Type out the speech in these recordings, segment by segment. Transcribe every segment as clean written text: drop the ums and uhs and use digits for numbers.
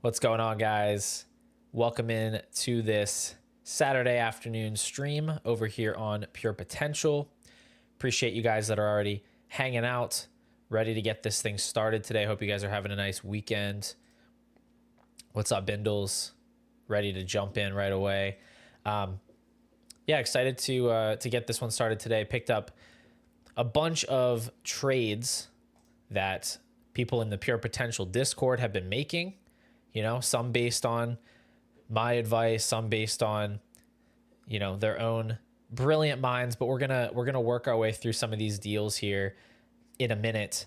What's going on, guys? Welcome in to this Saturday afternoon stream over here on Pure Potential. Appreciate you guys that are already hanging out, ready to get this thing started today. Hope you guys are having a nice weekend. What's up, Bindles? Ready to jump in right away. Yeah, excited to get this one started today. Picked up a bunch of trades that people in the Pure Potential Discord have been making. You know, some based on my advice, some based on, you know, their own brilliant minds. But we're gonna work our way through some of these deals here in a minute,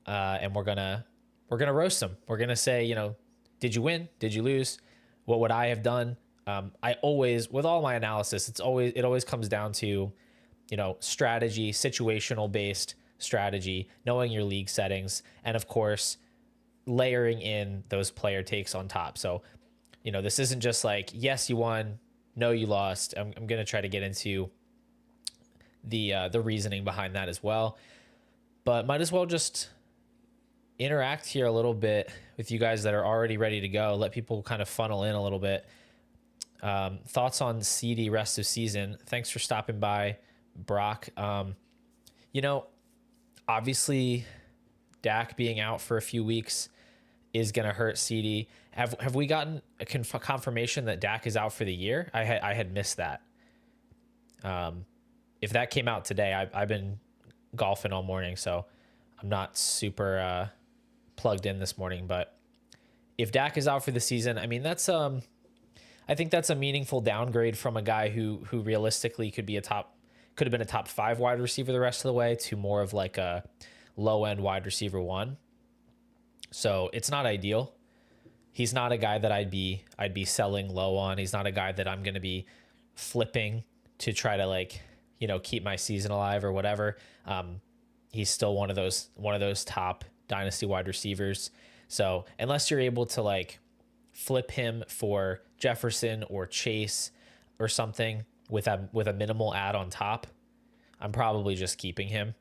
and we're gonna roast them. We're gonna say, you know, did you win? Did you lose? What would I have done? I always, with all my analysis, it always comes down to, you know, strategy, situational based strategy, knowing your league settings, and of course, layering in those player takes on top. So, you know, this isn't just like, yes, you won, no, you lost. I'm going to try to get into the reasoning behind that as well, but might as well just interact here a little bit with you guys that are already ready to go. Let people kind of funnel in a little bit. Thoughts on CD rest of season. Thanks for stopping by, Brock. You know, obviously Dak being out for a few weeks is going to hurt CD. Have we gotten a confirmation that Dak is out for the year? I had missed that. If that came out today, I've been golfing all morning, so I'm not super plugged in this morning. But if Dak is out for the season, I mean, that's I think that's a meaningful downgrade from a guy who realistically could have been a top 5 wide receiver the rest of the way to more of like a low end wide receiver 1. So it's not ideal. He's not a guy that I'd be selling low on. He's not a guy that I'm going to be flipping to try to, like, you know, keep my season alive or whatever. He's still one of those top dynasty wide receivers. So unless you're able to like flip him for Jefferson or Chase or something with a minimal add on top, I'm probably just keeping him.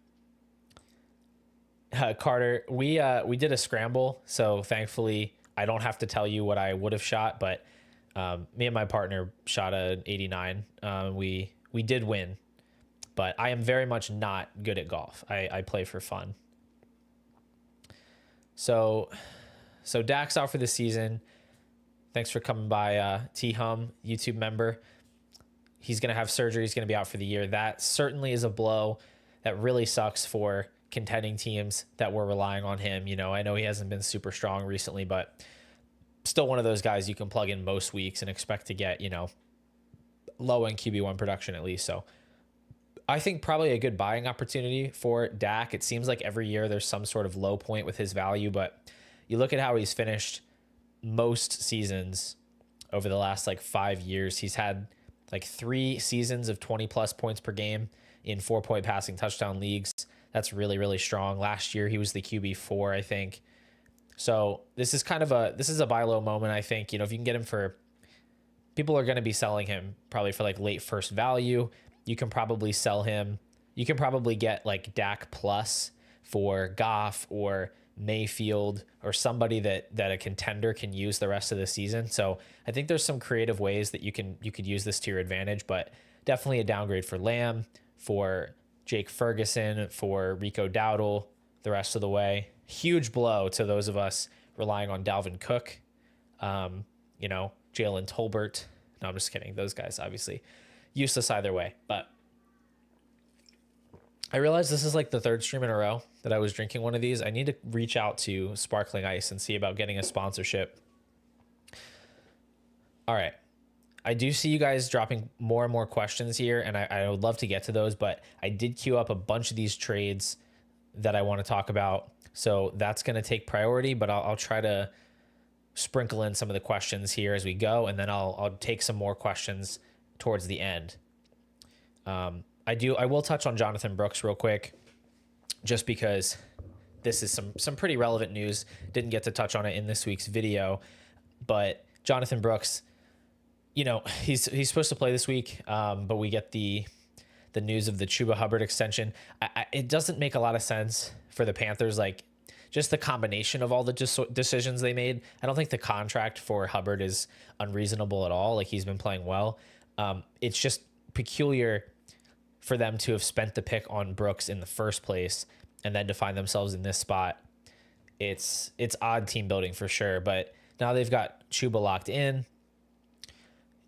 Carter, we did a scramble, so thankfully I don't have to tell you what I would have shot, but me and my partner shot an 89. We did win, but I am very much not good at golf. I play for fun. So Dak's out for the season. Thanks for coming by, T-Hum, YouTube member. He's going to have surgery. He's going to be out for the year. That certainly is a blow. That really sucks for contending teams that were relying on him. You know, I know he hasn't been super strong recently, but still one of those guys you can plug in most weeks and expect to get, you know, low end QB1 production at least. So I think probably a good buying opportunity for Dak. It seems like every year there's some sort of low point with his value, but you look at how he's finished most seasons over the last like 5 years. He's had like 3 seasons of 20 plus points per game in 4-point passing touchdown leagues. That's really, really strong. Last year he was the QB4, I think. So this is a buy low moment. I think, if you can get him for, people are going to be selling him probably for like late first value. You can probably sell him. You can probably get like Dak plus for Goff or Mayfield or somebody that a contender can use the rest of the season. So I think there's some creative ways that you could use this to your advantage, but definitely a downgrade for Lamb, for Jake Ferguson, for Rico Dowdle the rest of the way. Huge blow to those of us relying on Dalvin Cook, Jalen Tolbert. No, I'm just kidding. Those guys obviously useless either way. But I realized this is like the 3rd stream in a row that I was drinking one of these. I need to reach out to Sparkling Ice and see about getting a sponsorship. All right. I do see you guys dropping more and more questions here, and I would love to get to those, but I did queue up a bunch of these trades that I want to talk about. So that's going to take priority, but I'll try to sprinkle in some of the questions here as we go, and then I'll take some more questions towards the end. I will touch on Jonathan Brooks real quick, just because this is some pretty relevant news. Didn't get to touch on it in this week's video, but Jonathan Brooks, he's supposed to play this week, but we get the news of the Chuba Hubbard extension. It doesn't make a lot of sense for the Panthers, like just the combination of all the decisions they made. I don't think the contract for Hubbard is unreasonable at all. Like, he's been playing well. It's just peculiar for them to have spent the pick on Brooks in the first place and then to find themselves in this spot. It's odd team building for sure, but now they've got Chuba locked in.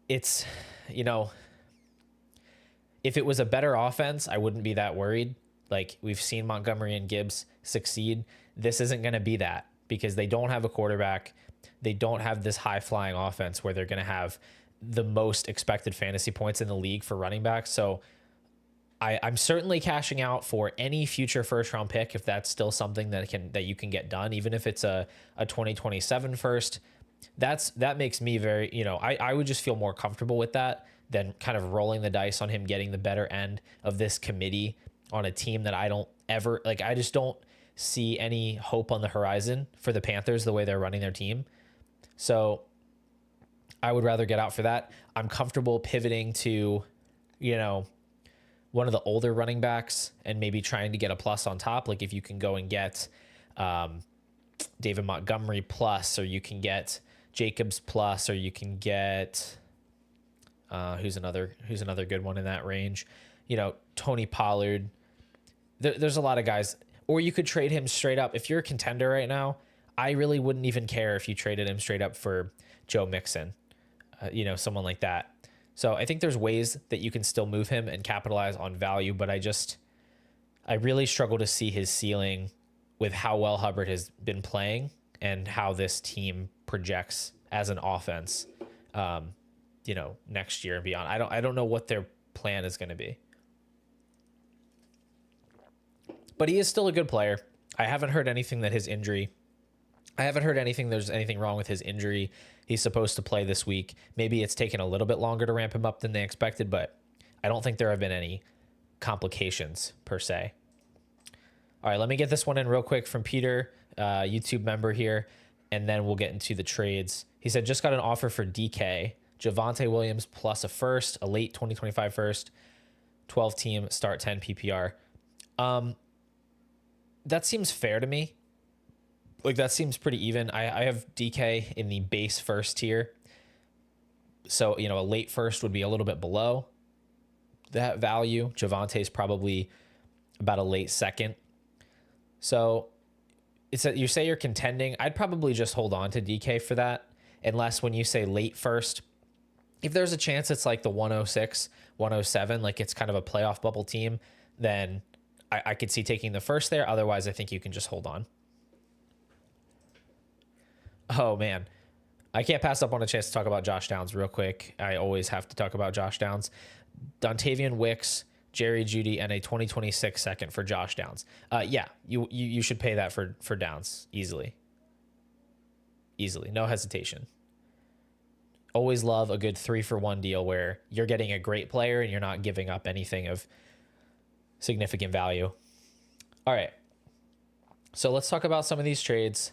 It's, if it was a better offense, I wouldn't be that worried. Like, we've seen Montgomery and Gibbs succeed. This isn't going to be that, because they don't have a quarterback. They don't have this high-flying offense where they're going to have the most expected fantasy points in the league for running backs. So I'm certainly cashing out for any future first-round pick if that's still something that you can get done, even if it's a 2027 first. That makes me very, I would just feel more comfortable with that than kind of rolling the dice on him getting the better end of this committee on a team that I don't ever, like, I just don't see any hope on the horizon for the Panthers the way they're running their team. So I would rather get out for that. I'm comfortable pivoting to, one of the older running backs and maybe trying to get a plus on top. Like, if you can go and get David Montgomery plus, or you can get Jacobs plus, or you can get who's another good one in that range, Tony Pollard. There's a lot of guys. Or you could trade him straight up. If you're a contender right now, I really wouldn't even care if you traded him straight up for Joe Mixon, someone like that. So I think there's ways that you can still move him and capitalize on value, but I really struggle to see his ceiling with how well Hubbard has been playing and how this team projects as an offense, next year and beyond. I don't know what their plan is going to be. But he is still a good player. I haven't heard anything there's anything wrong with his injury. He's supposed to play this week. Maybe it's taken a little bit longer to ramp him up than they expected, but I don't think there have been any complications per se. All right, let me get this one in real quick from Peter, YouTube member here, and then we'll get into the trades. He said, just got an offer for DK, Javonte Williams plus a first, a late 2025 first, 12-team, start 10 PPR. That seems fair to me. Like, that seems pretty even. I have DK in the base first tier. So, a late first would be a little bit below that value. Javante's probably about a late second. So it's that you say you're contending. I'd probably just hold on to DK for that. Unless when you say late first, if there's a chance it's like the 106, 107, like it's kind of a playoff bubble team, then I could see taking the first there. Otherwise, I think you can just hold on. Oh, man. I can't pass up on a chance to talk about Josh Downs real quick. I always have to talk about Josh Downs. Dontavian Wicks, Jerry Jeudy, and a 2026 second for Josh Downs. Yeah, you should pay that for Downs easily. Easily, no hesitation. Always love a good 3-for-1 deal where you're getting a great player and you're not giving up anything of significant value. All right, so let's talk about some of these trades.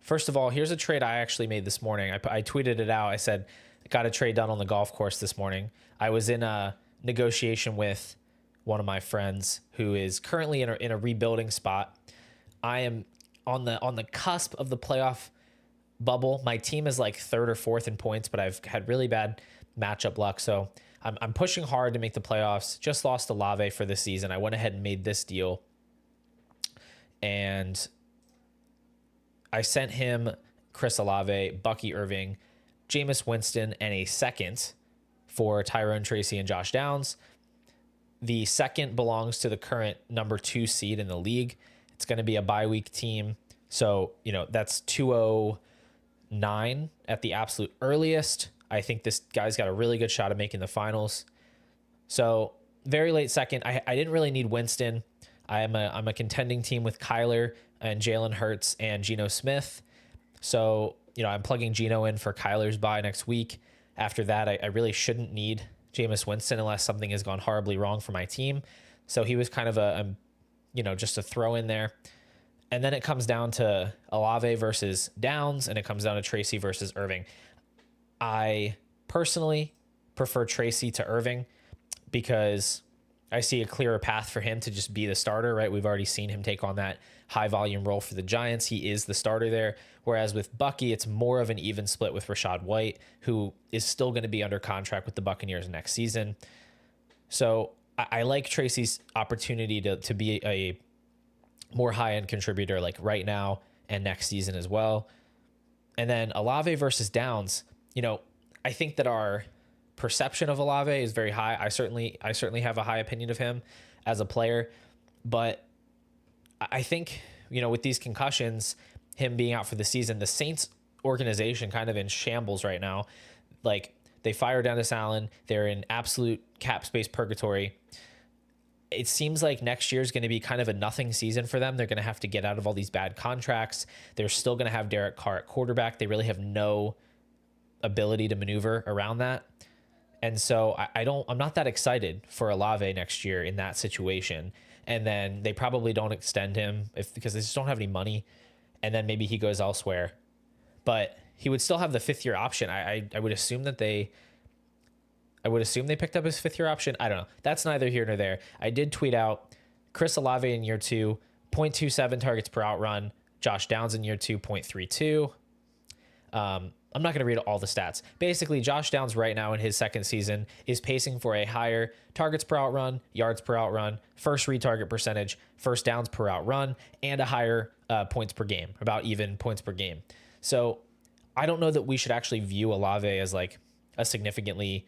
First of all, here's a trade I actually made this morning. I tweeted it out. I said, got a trade done on the golf course this morning. I was in a negotiation with one of my friends who is currently in a rebuilding spot. I am on the cusp of the playoff bubble. My team is like 3rd or 4th in points, but I've had really bad matchup luck. So I'm pushing hard to make the playoffs. Just lost to Olave for this season. I went ahead and made this deal. And I sent him Chris Olave, Bucky Irving, Jameis Winston, and a second for Tyrone Tracy and Josh Downs. The second belongs to the current number 2 seed in the league. It's going to be a bye week team. So, that's 209 at the absolute earliest. I think this guy's got a really good shot at making the finals. So very late second. I didn't really need Winston. I'm a contending team with Kyler and Jalen Hurts and Geno Smith. So, I'm plugging Geno in for Kyler's bye next week. After that, I really shouldn't need Jameis Winston unless something has gone horribly wrong for my team. So he was kind of just a throw in there. And then it comes down to Olave versus Downs, and it comes down to Tracy versus Irving. I personally prefer Tracy to Irving because I see a clearer path for him to just be the starter, right? We've already seen him take on that high volume role for the Giants. He is the starter there. Whereas with Bucky, it's more of an even split with Rachaad White, who is still going to be under contract with the Buccaneers next season. So I like Tracy's opportunity to be a more high-end contributor like right now and next season as well. And then Olave versus Downs, I think that our perception of Olave is very high. I certainly have a high opinion of him as a player, but I think, with these concussions, him being out for the season, the Saints organization kind of in shambles right now. Like, they fired Dennis Allen. They're in absolute cap space purgatory. It seems like next year is going to be kind of a nothing season for them. They're going to have to get out of all these bad contracts. They're still going to have Derek Carr at quarterback. They really have no ability to maneuver around that. And so I'm not that excited for Olave next year in that situation. And then they probably don't extend him because they just don't have any money. And then maybe he goes elsewhere, but he would still have the 5th-year option. I would assume that they picked up his 5th-year option. I don't know. That's neither here nor there. I did tweet out Chris Olave in year 2, 0.27 targets per outrun. Josh Downs in year 2, 0.32. I'm not going to read all the stats. Basically, Josh Downs right now in his second season is pacing for a higher targets per outrun, yards per outrun, first retarget percentage, first downs per outrun, and a higher points per game, about even points per game. So I don't know that we should actually view Olave as like a significantly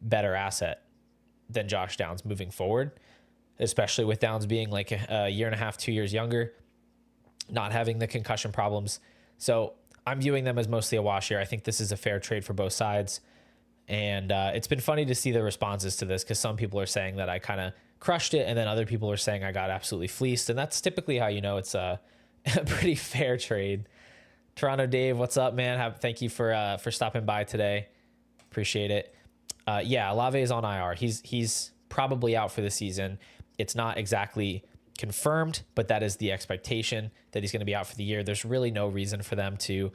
better asset than Josh Downs moving forward, especially with Downs being like a year and a half, 2 years younger, not having the concussion problems. So I'm viewing them as mostly a wash here. I think this is a fair trade for both sides. And it's been funny to see the responses to this because some people are saying that I kind of crushed it, and then other people are saying I got absolutely fleeced. And that's typically how you know it's a pretty fair trade. Toronto Dave, what's up, man? Thank you for stopping by today. Appreciate it. Yeah, Olave is on IR. He's probably out for the season. It's not exactly confirmed, but that is the expectation that he's going to be out for the year. There's really no reason for them to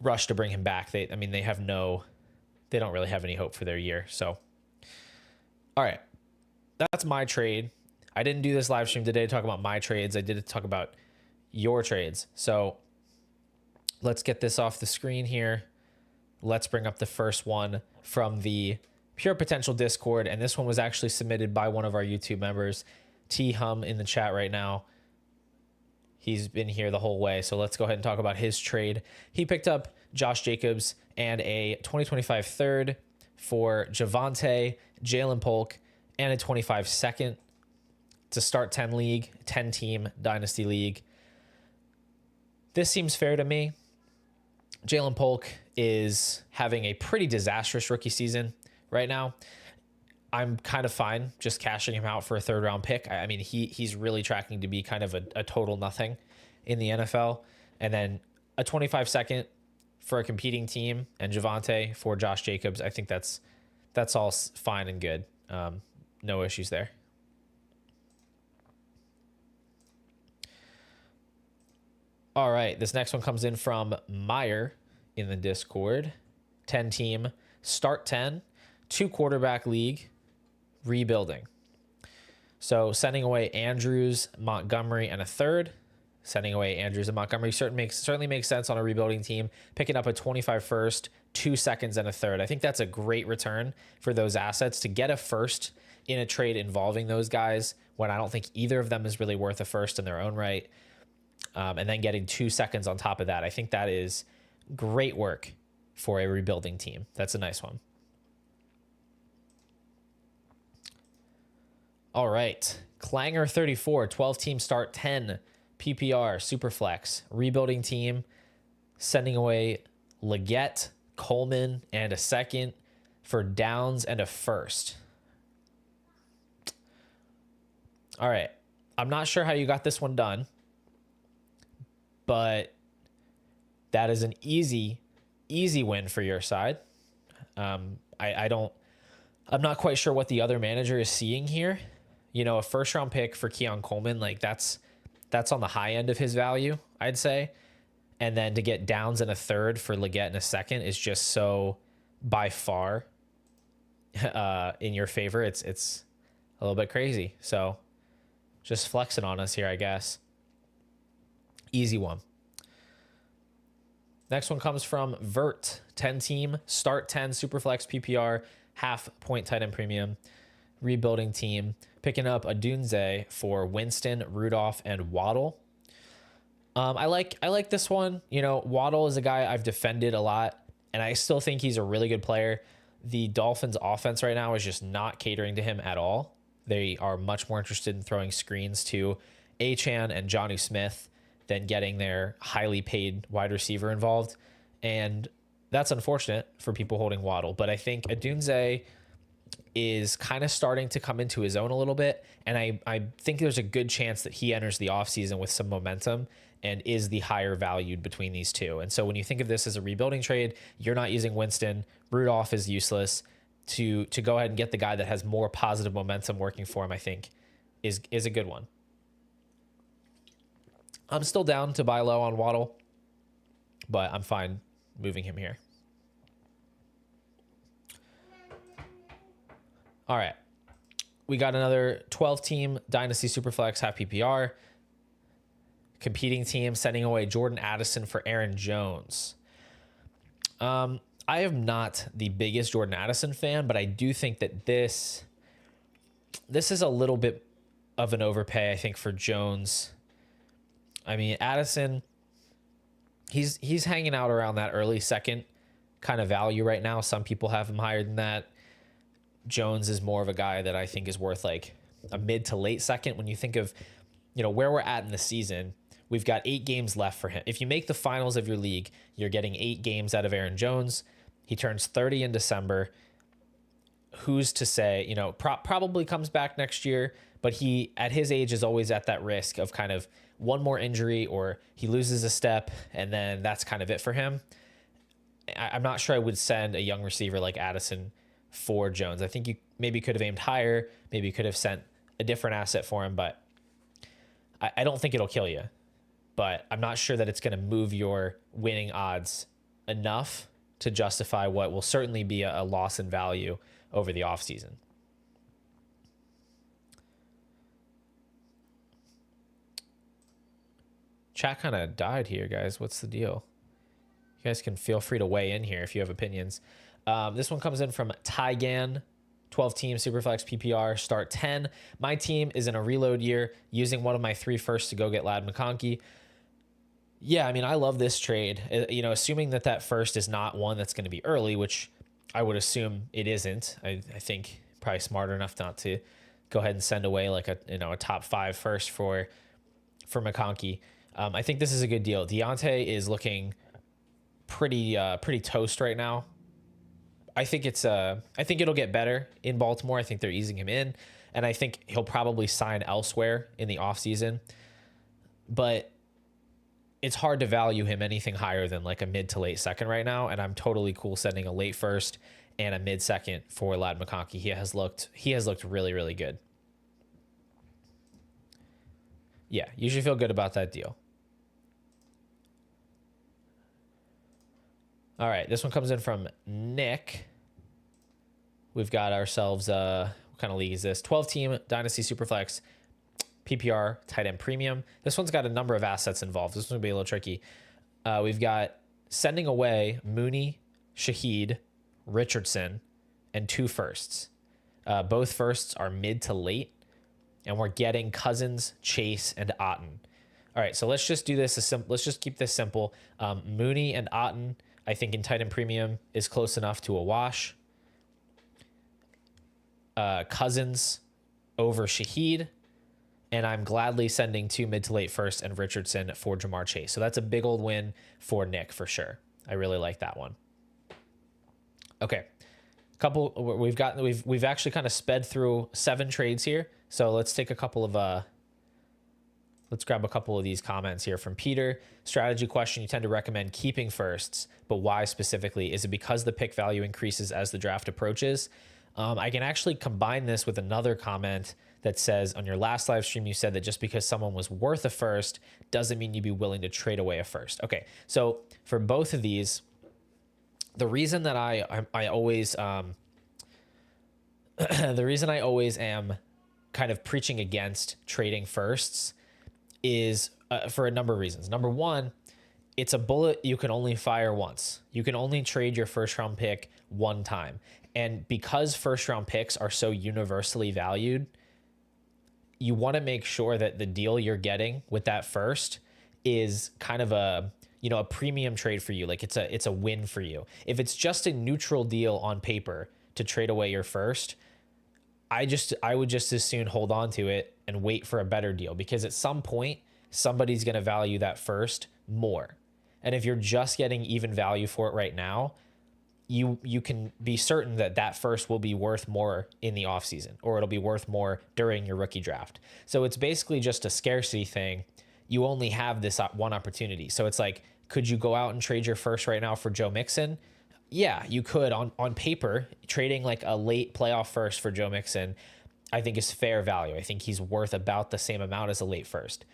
rush to bring him back. They don't really have any hope for their year. So, all right, that's my trade. I didn't do this live stream today to talk about my trades. I did talk about your trades. So let's get this off the screen here. Let's bring up the first one from the Pure Potential Discord. And this one was actually submitted by one of our YouTube members, T Hum, in the chat right now. He's been here the whole way. So let's go ahead and talk about his trade. He picked up Josh Jacobs and a 2025 third for Javonte, Jalen Polk, and a 25 second to start 10 team Dynasty league. This seems fair to me. Jalen Polk is having a pretty disastrous rookie season right now. I'm kind of fine just cashing him out for a 3rd-round pick. I mean, he's really tracking to be kind of a total nothing in the NFL. And then a 25-second for a competing team and Javonte for Josh Jacobs. I think that's all fine and good. No issues there. All right, this next one comes in from Meyer in the Discord. 10-team, start 10, 2-quarterback league, rebuilding. So sending away Andrews, Montgomery, and a 3rd. Sending away Andrews and Montgomery certainly makes sense on a rebuilding team. Picking up a 25 first, 2 seconds, and a 3rd. I think that's a great return for those assets to get a 1st in a trade involving those guys when I don't think either of them is really worth a 1st in their own right. And then getting 2 seconds on top of that. I think that is great work for a rebuilding team. That's a nice one. All right. Clanger 34, 12-team start 10, PPR, Superflex, rebuilding team, sending away Leggett, Coleman, and a 2nd for Downs and a 1st. All right. I'm not sure how you got this one done, but that is an easy win for your side. I'm not quite sure what the other manager is seeing here. You know, a 1st-round pick for Keon Coleman, like that's on the high end of his value, I'd say. And then to get Downs and a 3rd for Leggett and a 2nd is just so by far in your favor. It's a little bit crazy. So just flexing on us here, I guess. Easy one. Next one comes from Vert, 10-team, start 10, Superflex, PPR, half-point tight end premium, rebuilding team, picking up Adunze for Winston, Rudolph, and Waddle. I like this one. You know, Waddle is a guy I've defended a lot, and I still think he's a really good player. The Dolphins' offense right now is just not catering to him at all. They are much more interested in throwing screens to Achane and Jonnu Smith than getting their highly paid wide receiver involved. And that's unfortunate for people holding Waddle. But I think Adunze is kind of starting to come into his own a little bit. And I think there's a good chance that he enters the offseason with some momentum and is the higher valued between these two. And so when you think of this as a rebuilding trade, you're not using Winston. Rudolph is useless. To go ahead and get the guy that has more positive momentum working for him, I think, is a good one. I'm still down to buy low on Waddle, but I'm fine moving him here. All right. We got another 12-team Dynasty Superflex, half PPR. Competing team sending away Jordan Addison for Aaron Jones. I am not the biggest Jordan Addison fan, but I do think that this is a little bit of an overpay, I think, for Jones. I mean, Addison, he's hanging out around that early 2nd kind of value right now. Some people have him higher than that. Jones is more of a guy that I think is worth like a mid to late 2nd. When you think of, you know, where we're at in the season, we've got 8 games left for him. If you make the finals of your league, you're getting 8 games out of Aaron Jones. He turns 30 in December. Who's to say, you know, probably comes back next year, but he, at his age, is always at that risk of kind of one more injury or he loses a step and then that's kind of it for him. I'm not sure I would send a young receiver like Addison for Jones. I think you maybe could have aimed higher. Maybe you could have sent a different asset for him, but I don't think it'll kill you. But I'm not sure that it's going to move your winning odds enough to justify what will certainly be a loss in value over the offseason. Chat kind of died here, guys. What's the deal? You guys can feel free to weigh in here if you have opinions. This one comes in from Tygan, 12-team Superflex PPR, start 10. My team is in a reload year, using one of my 3 firsts to go get Ladd McConkey. Yeah, I mean, I love this trade. You know, assuming that first is not one that's going to be early, which I would assume it isn't. I think probably smarter enough not to go ahead and send away like a top 5 first for McConkey. I think this is a good deal. Deontay is looking pretty toast right now. I think it'll get better in Baltimore. I think they're easing him in, and I think he'll probably sign elsewhere in the offseason. But it's hard to value him anything higher than like a mid to late second right now, and I'm totally cool sending a late first and a mid second for Ladd McConkey. He has looked really, really good. Yeah, you should feel good about that deal. All right, this one comes in from Nick. We've got ourselves, what kind of league is this? 12-team Dynasty Superflex PPR tight end premium. This one's got a number of assets involved. This one's going to be a little tricky. We've got sending away Mooney, Shaheed, Richardson, and 2 firsts. Both firsts are mid to late, and we're getting Cousins, Chase, and Otten. All right, so let's just do this. Let's just keep this simple. Mooney and Otten, I think in tight end premium is close enough to a wash. Cousins over Shaheed, and I'm gladly sending 2 mid to late first and Richardson for Jamar Chase. So that's a big old win for Nick for sure. I really like that one. Okay, we've actually kind of sped through 7 trades here. So let's take a couple of let's grab a couple of these comments here from Peter. Strategy question: you tend to recommend keeping firsts, but why specifically? Is it because the pick value increases as the draft approaches? I can actually combine this with another comment that says, on your last live stream, you said that just because someone was worth a first doesn't mean you'd be willing to trade away a first. Okay, so for both of these, the reason that I always the reason I always am kind of preaching against trading firsts is for a number of reasons. Number one, it's a bullet you can only fire once. You can only trade your first round pick one time. And because first round picks are so universally valued, you want to make sure that the deal you're getting with that first is kind of a premium trade for you. Like it's a win for you. If it's just a neutral deal on paper to trade away your first, I would just as soon hold on to it and wait for a better deal, because at some point somebody's going to value that first more. And if you're just getting even value for it right now, you can be certain that that first will be worth more in the offseason, or it'll be worth more during your rookie draft. So it's basically just a scarcity thing. You only have this one opportunity. So it's like, could you go out and trade your first right now for Joe Mixon? Yeah, you could. On paper, trading like a late playoff first for Joe Mixon, I think is fair value. I think he's worth about the same amount as a late first.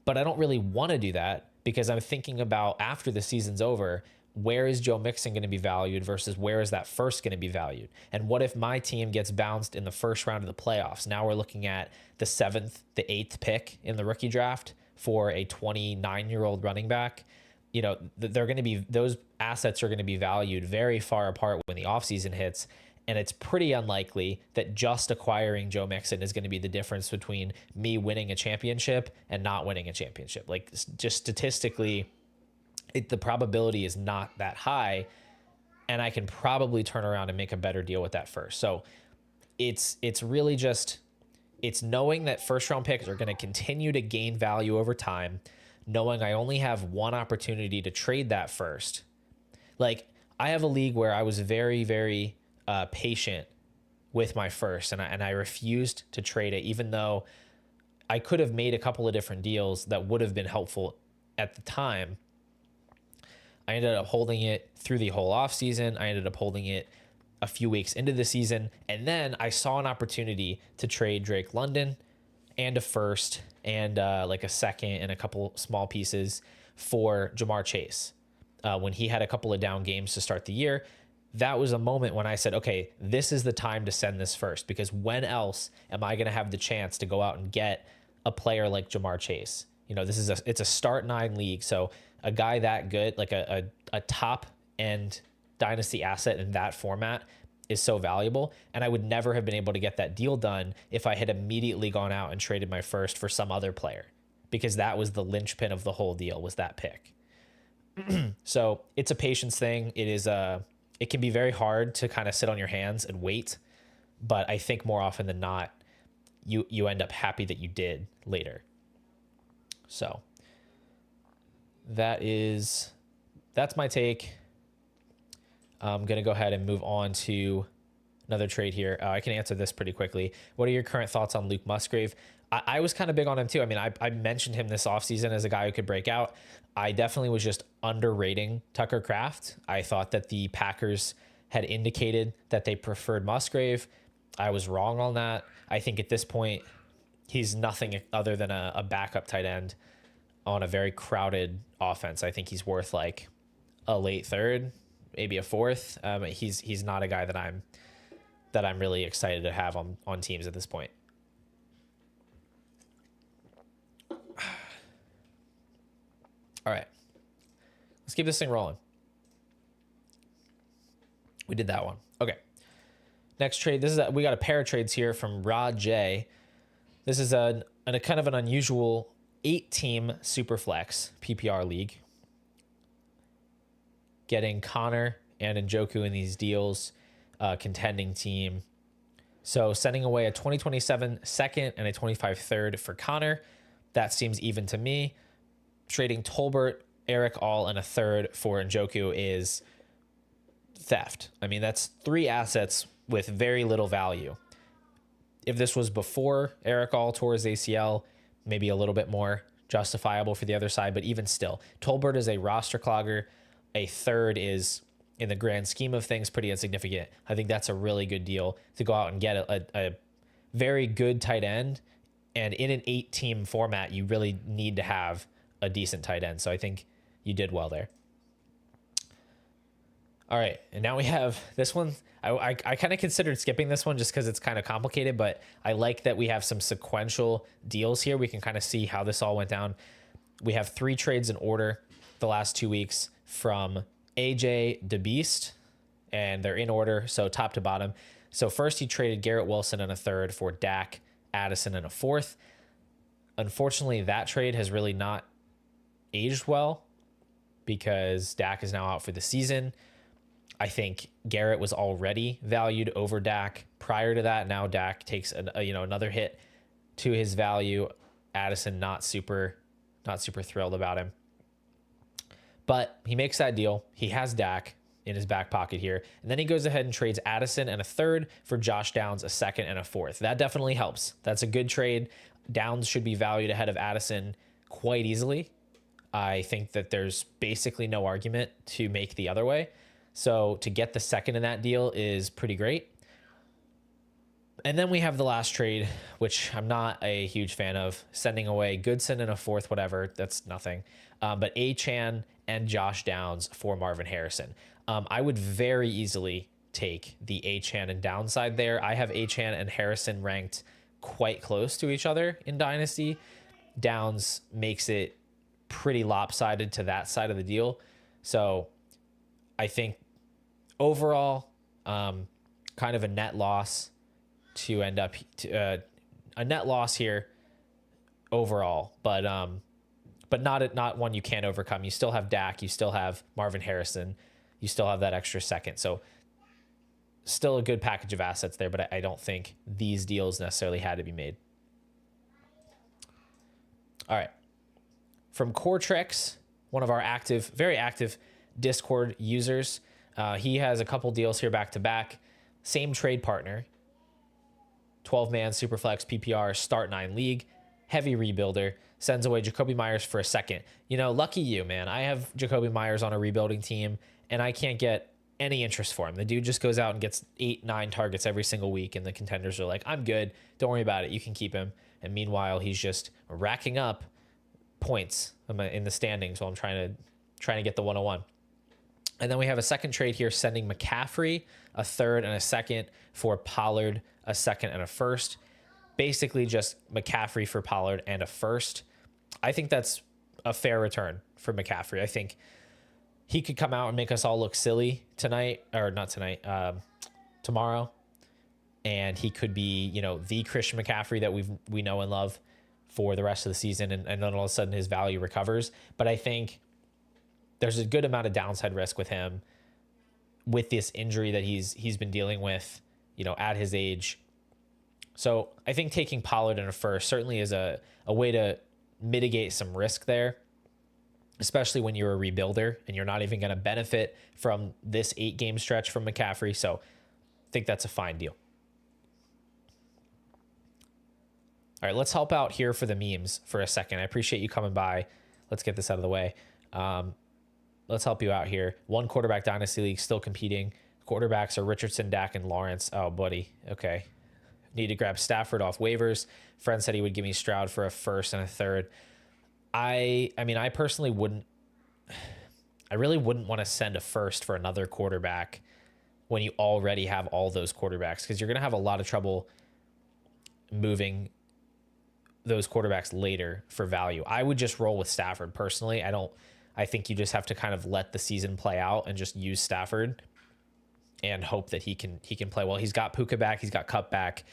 But I don't really want to do that, because I'm thinking about after the season's over, where is Joe Mixon going to be valued versus where is that first going to be valued? And what if my team gets bounced in the first round of the playoffs? Now we're looking at the 7th, the 8th pick in the rookie draft for a 29-year-old running back. You know, those assets are going to be valued very far apart when the offseason hits. And it's pretty unlikely that just acquiring Joe Mixon is going to be the difference between me winning a championship and not winning a championship. Like, just statistically, the probability is not that high, and I can probably turn around and make a better deal with that first. So it's really just, it's knowing that first round picks are going to continue to gain value over time, knowing I only have one opportunity to trade that first. Like, I have a league where I was very, very patient with my first, and I refused to trade it, even though I could have made a couple of different deals that would have been helpful at the time. I ended up holding it through the whole offseason. I ended up holding it a few weeks into the season. And then I saw an opportunity to trade Drake London and a first and like a second and a couple small pieces for Jamar Chase. When he had a couple of down games to start the year, that was a moment when I said, okay, this is the time to send this first, because when else am I going to have the chance to go out and get a player like Jamar Chase? You know, it's a start 9 league. So a guy that good, like a top end dynasty asset in that format, is so valuable. And I would never have been able to get that deal done if I had immediately gone out and traded my first for some other player, because that was the linchpin of the whole deal, was that pick. So it's a patience thing. It can be very hard to kind of sit on your hands and wait, but I think more often than not, you end up happy that you did later. So that's my take. I'm going to go ahead and move on to another trade here. I can answer this pretty quickly. What are your current thoughts on Luke Musgrave? I was kind of big on him too. I mean, I mentioned him this offseason as a guy who could break out. I definitely was just underrating Tucker Kraft. I thought that the Packers had indicated that they preferred Musgrave. I was wrong on that. I think at this point, he's nothing other than a backup tight end on a very crowded offense. I think he's worth like a late third, maybe a fourth. He's not a guy that I'm really excited to have on teams at this point. All right, let's keep this thing rolling. We did that one. Okay. Next trade. We got a pair of trades here from Rod J. This is a kind of an unusual 8-team Superflex PPR league. Getting Connor and Njoku in these deals, contending team. So sending away a 2027 second and a 25 third for Connor. That seems even to me. Trading Tolbert, Eric All, and a third for Njoku is theft. I mean, that's 3 assets with very little value. If this was before Eric All tore his ACL, maybe a little bit more justifiable for the other side, but even still, Tolbert is a roster clogger. A third is, in the grand scheme of things, pretty insignificant. I think that's a really good deal to go out and get a very good tight end. And in an 8-team format, you really need to have a decent tight end. So I think you did well there. All right, and now we have this one. I kind of considered skipping this one just because it's kind of complicated, but I like that we have some sequential deals here. We can kind of see how this all went down. We have 3 trades in order the last 2 weeks from AJ DeBeast, and they're in order, so top to bottom. So first he traded Garrett Wilson and a third for Dak, Addison, and a fourth. Unfortunately, that trade has really not aged well because Dak is now out for the season. I think Garrett was already valued over Dak prior to that. Now Dak takes another hit to his value. Addison not super thrilled about him. But he makes that deal. He has Dak in his back pocket here. And then he goes ahead and trades Addison and a third for Josh Downs, a second and a fourth. That definitely helps. That's a good trade. Downs should be valued ahead of Addison quite easily. I think that there's basically no argument to make the other way. So to get the second in that deal is pretty great. And then we have the last trade, which I'm not a huge fan of, sending away Goodson and a fourth, whatever. That's nothing. But Achane and Josh Downs for Marvin Harrison. I would very easily take the Achane and downside there. I have Achane and Harrison ranked quite close to each other in Dynasty. Downs makes it pretty lopsided to that side of the deal. So I think overall, kind of a net loss to end up a net loss here overall, but not one you can't overcome. You still have Dak, you still have Marvin Harrison, you still have that extra second. So still a good package of assets there, but I don't think these deals necessarily had to be made. All right. From Coretrex, one of our very active Discord users, he has a couple deals here back to back. Same trade partner, 12-man Superflex PPR Start 9 League, heavy rebuilder, sends away Jacoby Myers for a second. You know, lucky you, man. I have Jacoby Myers on a rebuilding team, and I can't get any interest for him. The dude just goes out and gets 8-9 targets every single week, and the contenders are like, I'm good. Don't worry about it. You can keep him. And meanwhile, he's just racking up points in the standings while I'm trying to get the 101. And then we have a second trade here, sending McCaffrey a third and a second for Pollard, a second and a first. Basically just McCaffrey for Pollard and a first. I think that's a fair return for McCaffrey. I think he could come out and make us all look silly tonight, or not tonight, tomorrow. And he could be, the Christian McCaffrey that we know and love for the rest of the season. And then all of a sudden his value recovers. But I think there's a good amount of downside risk with him with this injury that he's been dealing with, at his age. So I think taking Pollard in a first certainly is a way to mitigate some risk there. especially when you're a rebuilder and you're not even going to benefit from this 8-game stretch from McCaffrey. So I think that's a fine deal. All right, let's help out here for the memes for a second. I appreciate you coming by. Let's get this out of the way. Let's help you out here. 1 quarterback dynasty league, still competing. Quarterbacks are Richardson, Dak, and Lawrence. Oh, buddy. Okay. Need to grab Stafford off waivers. Friend said he would give me Stroud for a first and a third. I mean, I personally wouldn't. I really wouldn't want to send a first for another quarterback when you already have all those quarterbacks, because you're going to have a lot of trouble moving those quarterbacks later for value. I would just roll with Stafford personally. I think you just have to kind of let the season play out and just use Stafford and hope that he can play well. He's got Puka back. He's got Kupp back.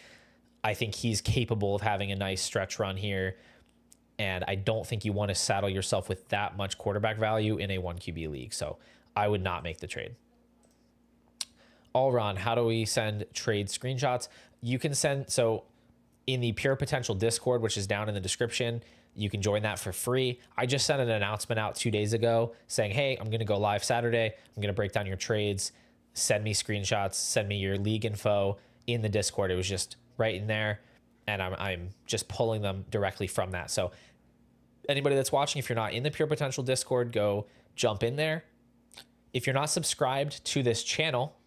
I think he's capable of having a nice stretch run here. And I don't think you want to saddle yourself with that much quarterback value in a 1 QB league. So I would not make the trade. Allron, how do we send trade screenshots? You can send, so in the Pure Potential Discord, which is down in the description, you can join that for free. I just sent an announcement out 2 days ago saying, hey, I'm going to go live Saturday. I'm going to break down your trades. Send me screenshots. Send me your league info in the Discord. It was just right in there. And I'm just pulling them directly from that. So anybody that's watching, if you're not in the Pure Potential Discord, go jump in there. If you're not subscribed to this channel,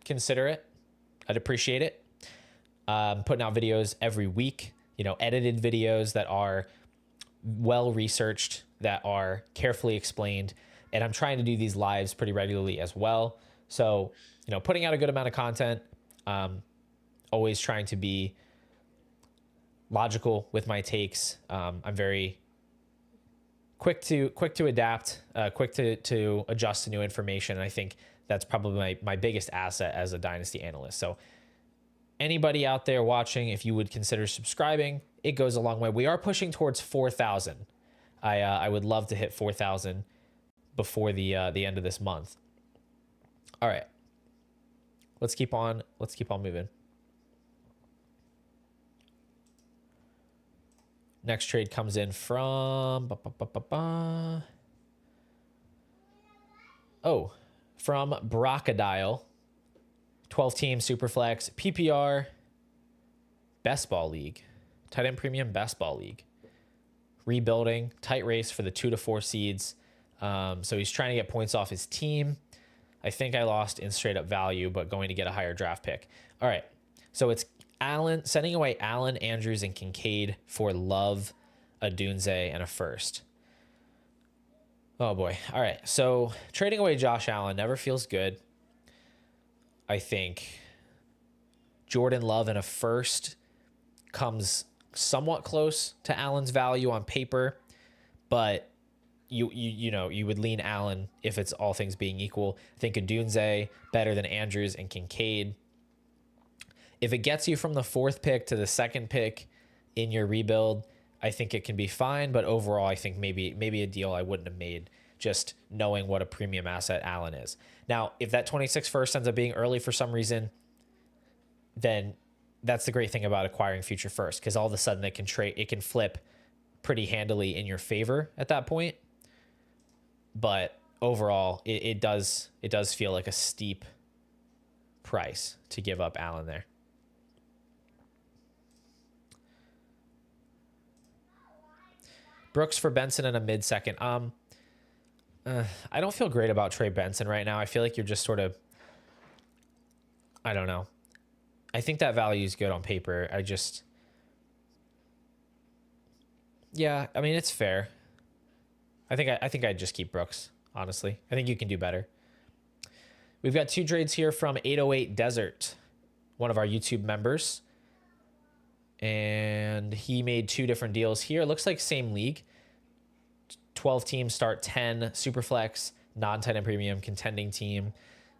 consider it. I'd appreciate it. Putting out videos every week, edited videos that are well researched, that are carefully explained. And I'm trying to do these lives pretty regularly as well. So, putting out a good amount of content, always trying to be logical with my takes. I'm very quick to adapt, quick to adjust to new information. And I think that's probably my biggest asset as a Dynasty analyst. So anybody out there watching, if you would consider subscribing, it goes a long way. We are pushing towards 4,000. I would love to hit 4,000 before the end of this month. All right, let's keep on moving. Next trade comes in from from Brocadile. 12-team Superflex PPR Best Ball League, Tight End Premium Best Ball League. Rebuilding, tight race for the 2 to 4 seeds. So he's trying to get points off his team. I think I lost in straight up value, but going to get a higher draft pick. All right, so it's Allen, sending away Allen, Andrews, and Kincaid for Love, Adunze, and a first. Oh boy. All right, so trading away Josh Allen never feels good. I think Jordan Love and a first comes somewhat close to Allen's value on paper, but you would lean Allen if it's all things being equal. I think Adunze better than Andrews and Kincaid. If it gets you from the 4th pick to the 2nd pick in your rebuild, I think it can be fine. But overall, I think maybe a deal I wouldn't have made, just knowing what a premium asset Allen is. Now, if that 26 first ends up being early for some reason, then that's the great thing about acquiring future first, because all of a sudden it can flip pretty handily in your favor at that point. But overall, it does feel like a steep price to give up Allen there. Brooks for Benson in a mid-second. I don't feel great about Trey Benson right now. I feel like you're just sort of, I don't know. I think that value is good on paper. Yeah, I mean, it's fair. I think I'd just keep Brooks, honestly. I think you can do better. We've got 2 trades here from 808 Desert, one of our YouTube members. And he made 2 different deals here. It looks like same league. 12 teams start 10, Superflex, non-tight end premium, contending team.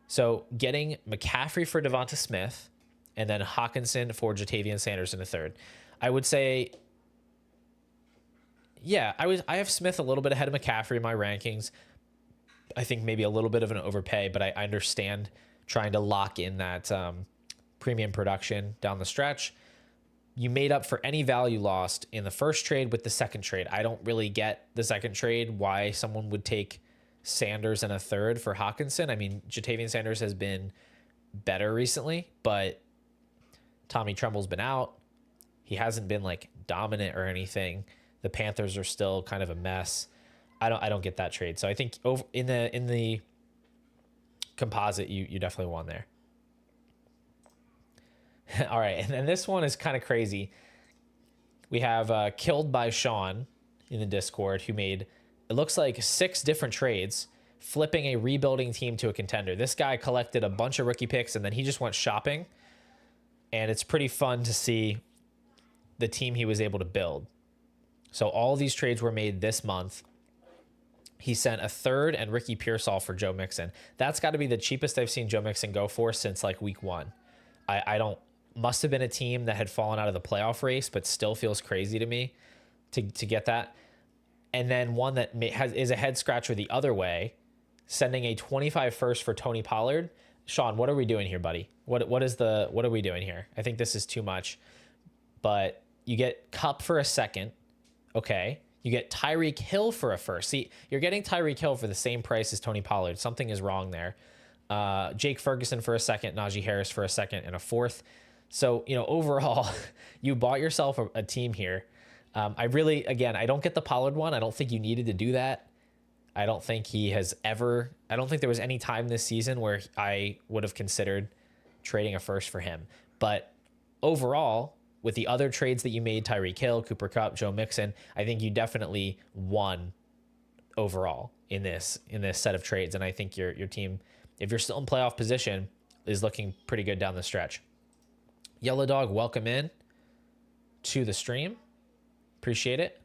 So getting McCaffrey for Devonta Smith and then Hawkinson for Jatavian Sanders in the 3rd. I would say, yeah, I have Smith a little bit ahead of McCaffrey in my rankings. I think maybe a little bit of an overpay, but I understand trying to lock in that premium production down the stretch. you made up for any value lost in the first trade with the second trade. I don't really get the second trade, why someone would take Sanders and a third for Hawkinson. I mean, Jatavian Sanders has been better recently, but Tommy Tremble's been out. He hasn't been like dominant or anything. The Panthers are still kind of a mess. I don't get that trade. So I think over in the composite, you definitely won there. All right, and then this one is kind of crazy. We have Killed by Sean in the Discord, who made, it looks like 6 different trades, flipping a rebuilding team to a contender. This guy collected a bunch of rookie picks, and then he just went shopping. And it's pretty fun to see the team he was able to build. So all these trades were made this month. He sent a third and Ricky Pearsall for Joe Mixon. That's got to be the cheapest I've seen Joe Mixon go for since like week 1. I don't, must have been a team that had fallen out of the playoff race, but still feels crazy to me to get that. And then one that is a head scratcher the other way, sending a 25 first for Tony Pollard. Sean, what are we doing here, buddy? What are we doing here? I think this is too much. But you get Cup for a second. Okay. You get Tyreek Hill for a first. See, you're getting Tyreek Hill for the same price as Tony Pollard. Something is wrong there. Jake Ferguson for a second, Najee Harris for a second, and a fourth. So, overall, you bought yourself a team here. I don't get the Pollard one. I don't think you needed to do that. I don't think I don't think there was any time this season where I would have considered trading a first for him. But overall, with the other trades that you made, Tyreek Hill, Cooper Kupp, Joe Mixon, I think you definitely won overall in this set of trades. And I think your team, if you're still in playoff position, is looking pretty good down the stretch. Yellow Dog, welcome in to the stream. Appreciate it.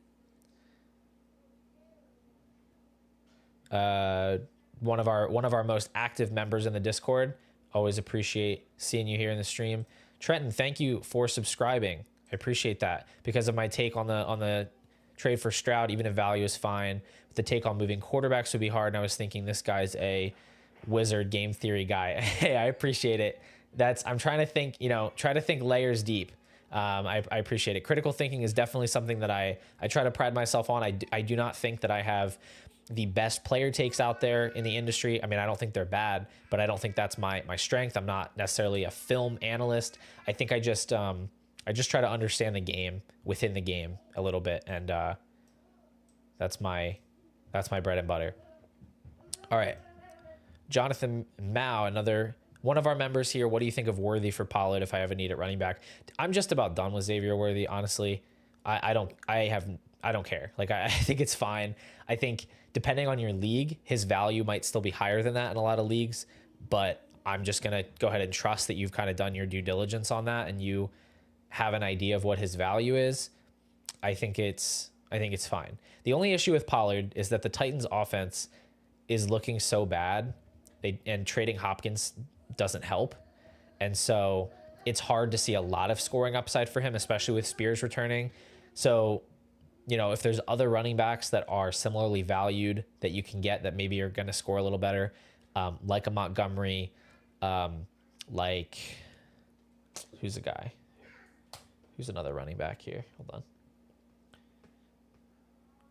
One of our most active members in the Discord. Always appreciate seeing you here in the stream. Trenton, thank you for subscribing. I appreciate that. Because of my take on the trade for Stroud, even if value is fine, the take on moving quarterbacks would be hard. And I was thinking this guy's a wizard game theory guy. Hey, I appreciate it. I'm trying to think, try to think layers deep. I appreciate it. Critical thinking is definitely something that I try to pride myself on. I do not think that I have the best player takes out there in the industry. I mean, I don't think they're bad, but I don't think that's my strength. I'm not necessarily a film analyst. I think I just try to understand the game within the game a little bit. And, that's my bread and butter. All right. Jonathan Mao, another one of our members here. What do you think of Worthy for Pollard if I ever need it running back? I'm just about done with Xavier Worthy. Honestly, I don't care. Like, I think it's fine. I think depending on your league, his value might still be higher than that in a lot of leagues, but I'm just going to go ahead and trust that you've kind of done your due diligence on that and you have an idea of what his value is. I think it's fine. The only issue with Pollard is that the Titans offense is looking so bad, and trading Hopkins doesn't help. And so it's hard to see a lot of scoring upside for him, especially with Spears returning. So, if there's other running backs that are similarly valued that you can get that maybe are going to score a little better, like a Montgomery, like who's the guy? Who's another running back here? Hold on.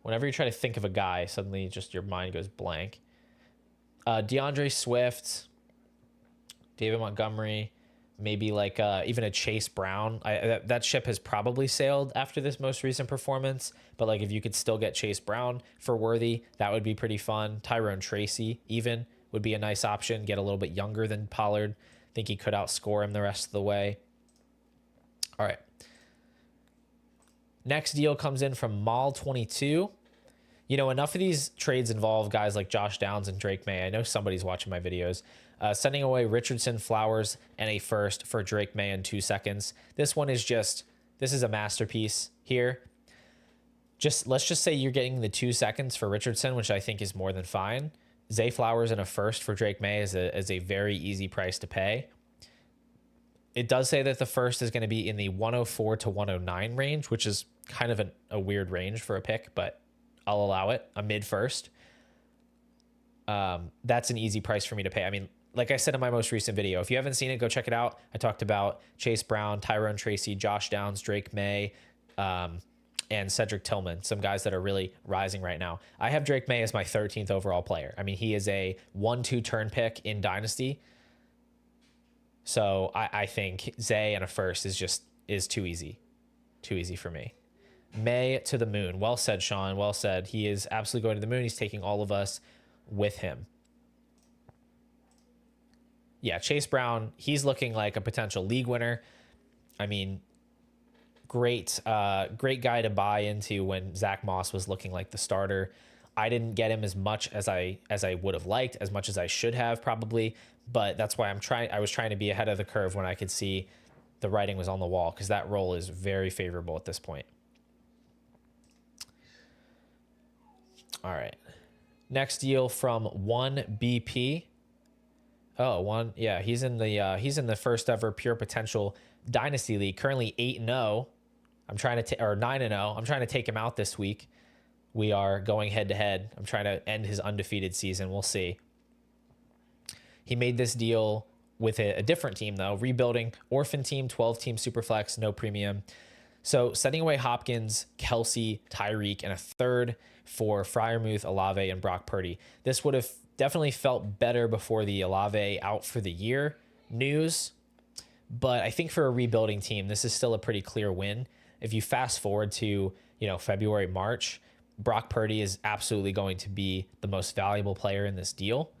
Whenever you try to think of a guy, suddenly just your mind goes blank. DeAndre Swift, David Montgomery, maybe like even a Chase Brown. That ship has probably sailed after this most recent performance, but like if you could still get Chase Brown for Worthy, that would be pretty fun. Tyrone Tracy even would be a nice option. Get a little bit younger than Pollard. Think he could outscore him the rest of the way. All right. Next deal comes in from Mal22. Enough of these trades involve guys like Josh Downs and Drake May. I know somebody's watching my videos. Sending away Richardson, Flowers, and a first for Drake May in 2 seconds. This is a masterpiece here. Let's just say you're getting the 2 seconds for Richardson, which I think is more than fine. Zay Flowers and a first for Drake May is a very easy price to pay. It does say that the first is going to be in the 104 to 109 range, which is kind of a weird range for a pick, but I'll allow it. A mid first. That's an easy price for me to pay. I mean, like I said in my most recent video, if you haven't seen it, go check it out. I talked about Chase Brown, Tyrone Tracy, Josh Downs, Drake May, and Cedric Tillman, some guys that are really rising right now. I have Drake May as my 13th overall player. I mean, he is a 1-2 turn pick in Dynasty. So I think Zay and a first is too easy. Too easy for me. May to the moon. Well said, Sean. Well said. He is absolutely going to the moon. He's taking all of us with him. Yeah, Chase Brown, he's looking like a potential league winner. I mean, great guy to buy into when Zach Moss was looking like the starter. I didn't get him as much as I would have liked, as much as I should have probably, but that's why I was trying to be ahead of the curve when I could see the writing was on the wall, because that role is very favorable at this point. All right. Next deal from 1BP. Oh, one. Yeah, he's in the first ever Pure Potential Dynasty League, currently 8-0. I'm trying to or 9-0. I'm trying to take him out this week. We are going head to head. I'm trying to end his undefeated season. We'll see. He made this deal with a different team though, rebuilding orphan team, 12-team Superflex, no premium. So setting away Hopkins, Kelsey, Tyreek, and a third for Freiermuth, Olave, and Brock Purdy. This would have definitely felt better before the Olave out for the year news. But I think for a rebuilding team, this is still a pretty clear win. If you fast forward to, February, March, Brock Purdy is absolutely going to be the most valuable player in this deal,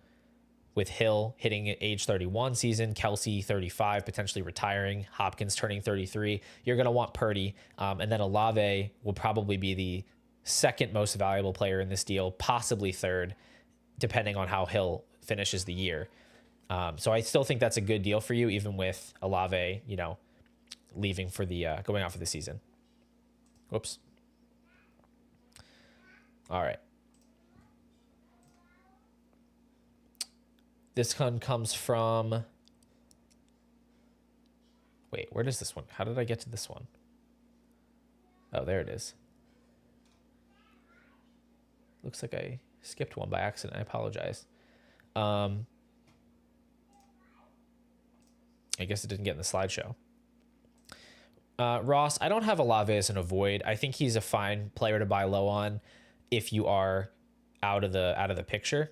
with Hill hitting at age 31 season, Kelsey 35, potentially retiring, Hopkins turning 33. You're going to want Purdy. And then Olave will probably be the second most valuable player in this deal, possibly third, depending on how Hill finishes the year. So I still think that's a good deal for you, even with Olave, leaving for the going out for the season. Whoops. All right. This one comes from. Wait, where does this one? How did I get to this one? Oh, there it is. Looks like I skipped one by accident. I apologize. I guess it didn't get in the slideshow. Ross, I don't have Olave as an avoid. I think he's a fine player to buy low on if you are out of the picture.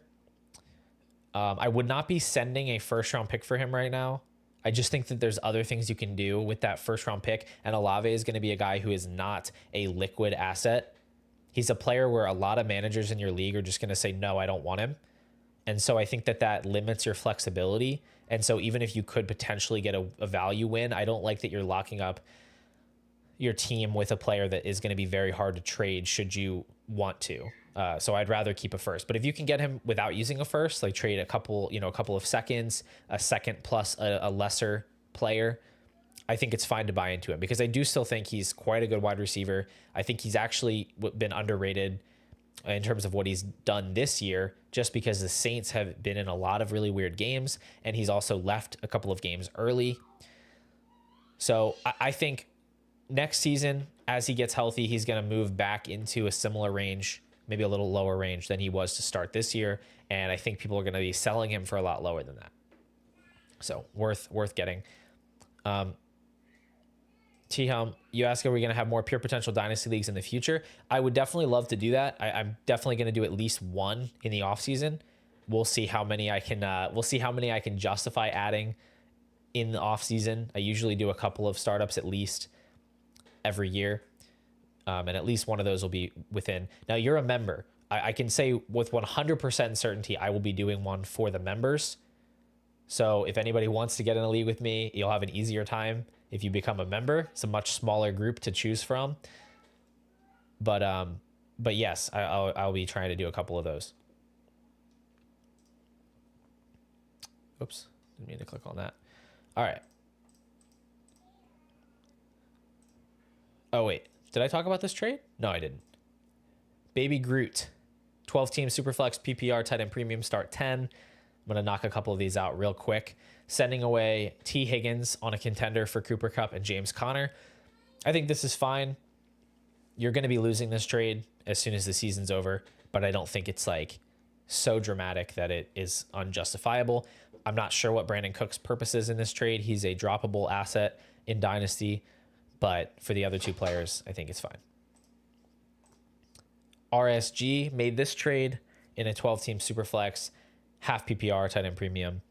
I would not be sending a first round pick for him right now. I just think that there's other things you can do with that first round pick, and Olave is going to be a guy who is not a liquid asset. He's a player where a lot of managers in your league are just going to say, no, I don't want him. And so I think that limits your flexibility. And so even if you could potentially get a value win, I don't like that you're locking up your team with a player that is going to be very hard to trade should you want to. So I'd rather keep a first. But if you can get him without using a first, like trade a couple of seconds, a second plus a lesser player, I think it's fine to buy into him, because I do still think he's quite a good wide receiver. I think he's actually been underrated in terms of what he's done this year, just because the Saints have been in a lot of really weird games, and he's also left a couple of games early. So I think next season, as he gets healthy, he's going to move back into a similar range, maybe a little lower range than he was to start this year. And I think people are going to be selling him for a lot lower than that. So worth getting. T-Hum, you ask, are we going to have more Pure Potential Dynasty Leagues in the future? I would definitely love to do that. I'm definitely going to do at least one in the off season. We'll see how many I can justify adding in the off season. I usually do a couple of startups at least every year. And at least one of those will be within. Now, you're a member. I can say with 100% certainty, I will be doing one for the members. So if anybody wants to get in a league with me, you'll have an easier time if you become a member. It's a much smaller group to choose from. But yes, I'll be trying to do a couple of those. Oops, didn't mean to click on that. All right. Oh, wait. Did I talk about this trade? No, I didn't. Baby Groot. 12-team Superflex PPR tight end premium start 10. I'm going to knock a couple of these out real quick. Sending away T. Higgins on a contender for Cooper Kupp and James Conner. I think this is fine. You're going to be losing this trade as soon as the season's over, but I don't think it's like so dramatic that it is unjustifiable. I'm not sure what Brandon Cook's purpose is in this trade. He's a droppable asset in Dynasty, but for the other two players, I think it's fine. RSG made this trade in a 12-team Superflex, half PPR, tight end premium,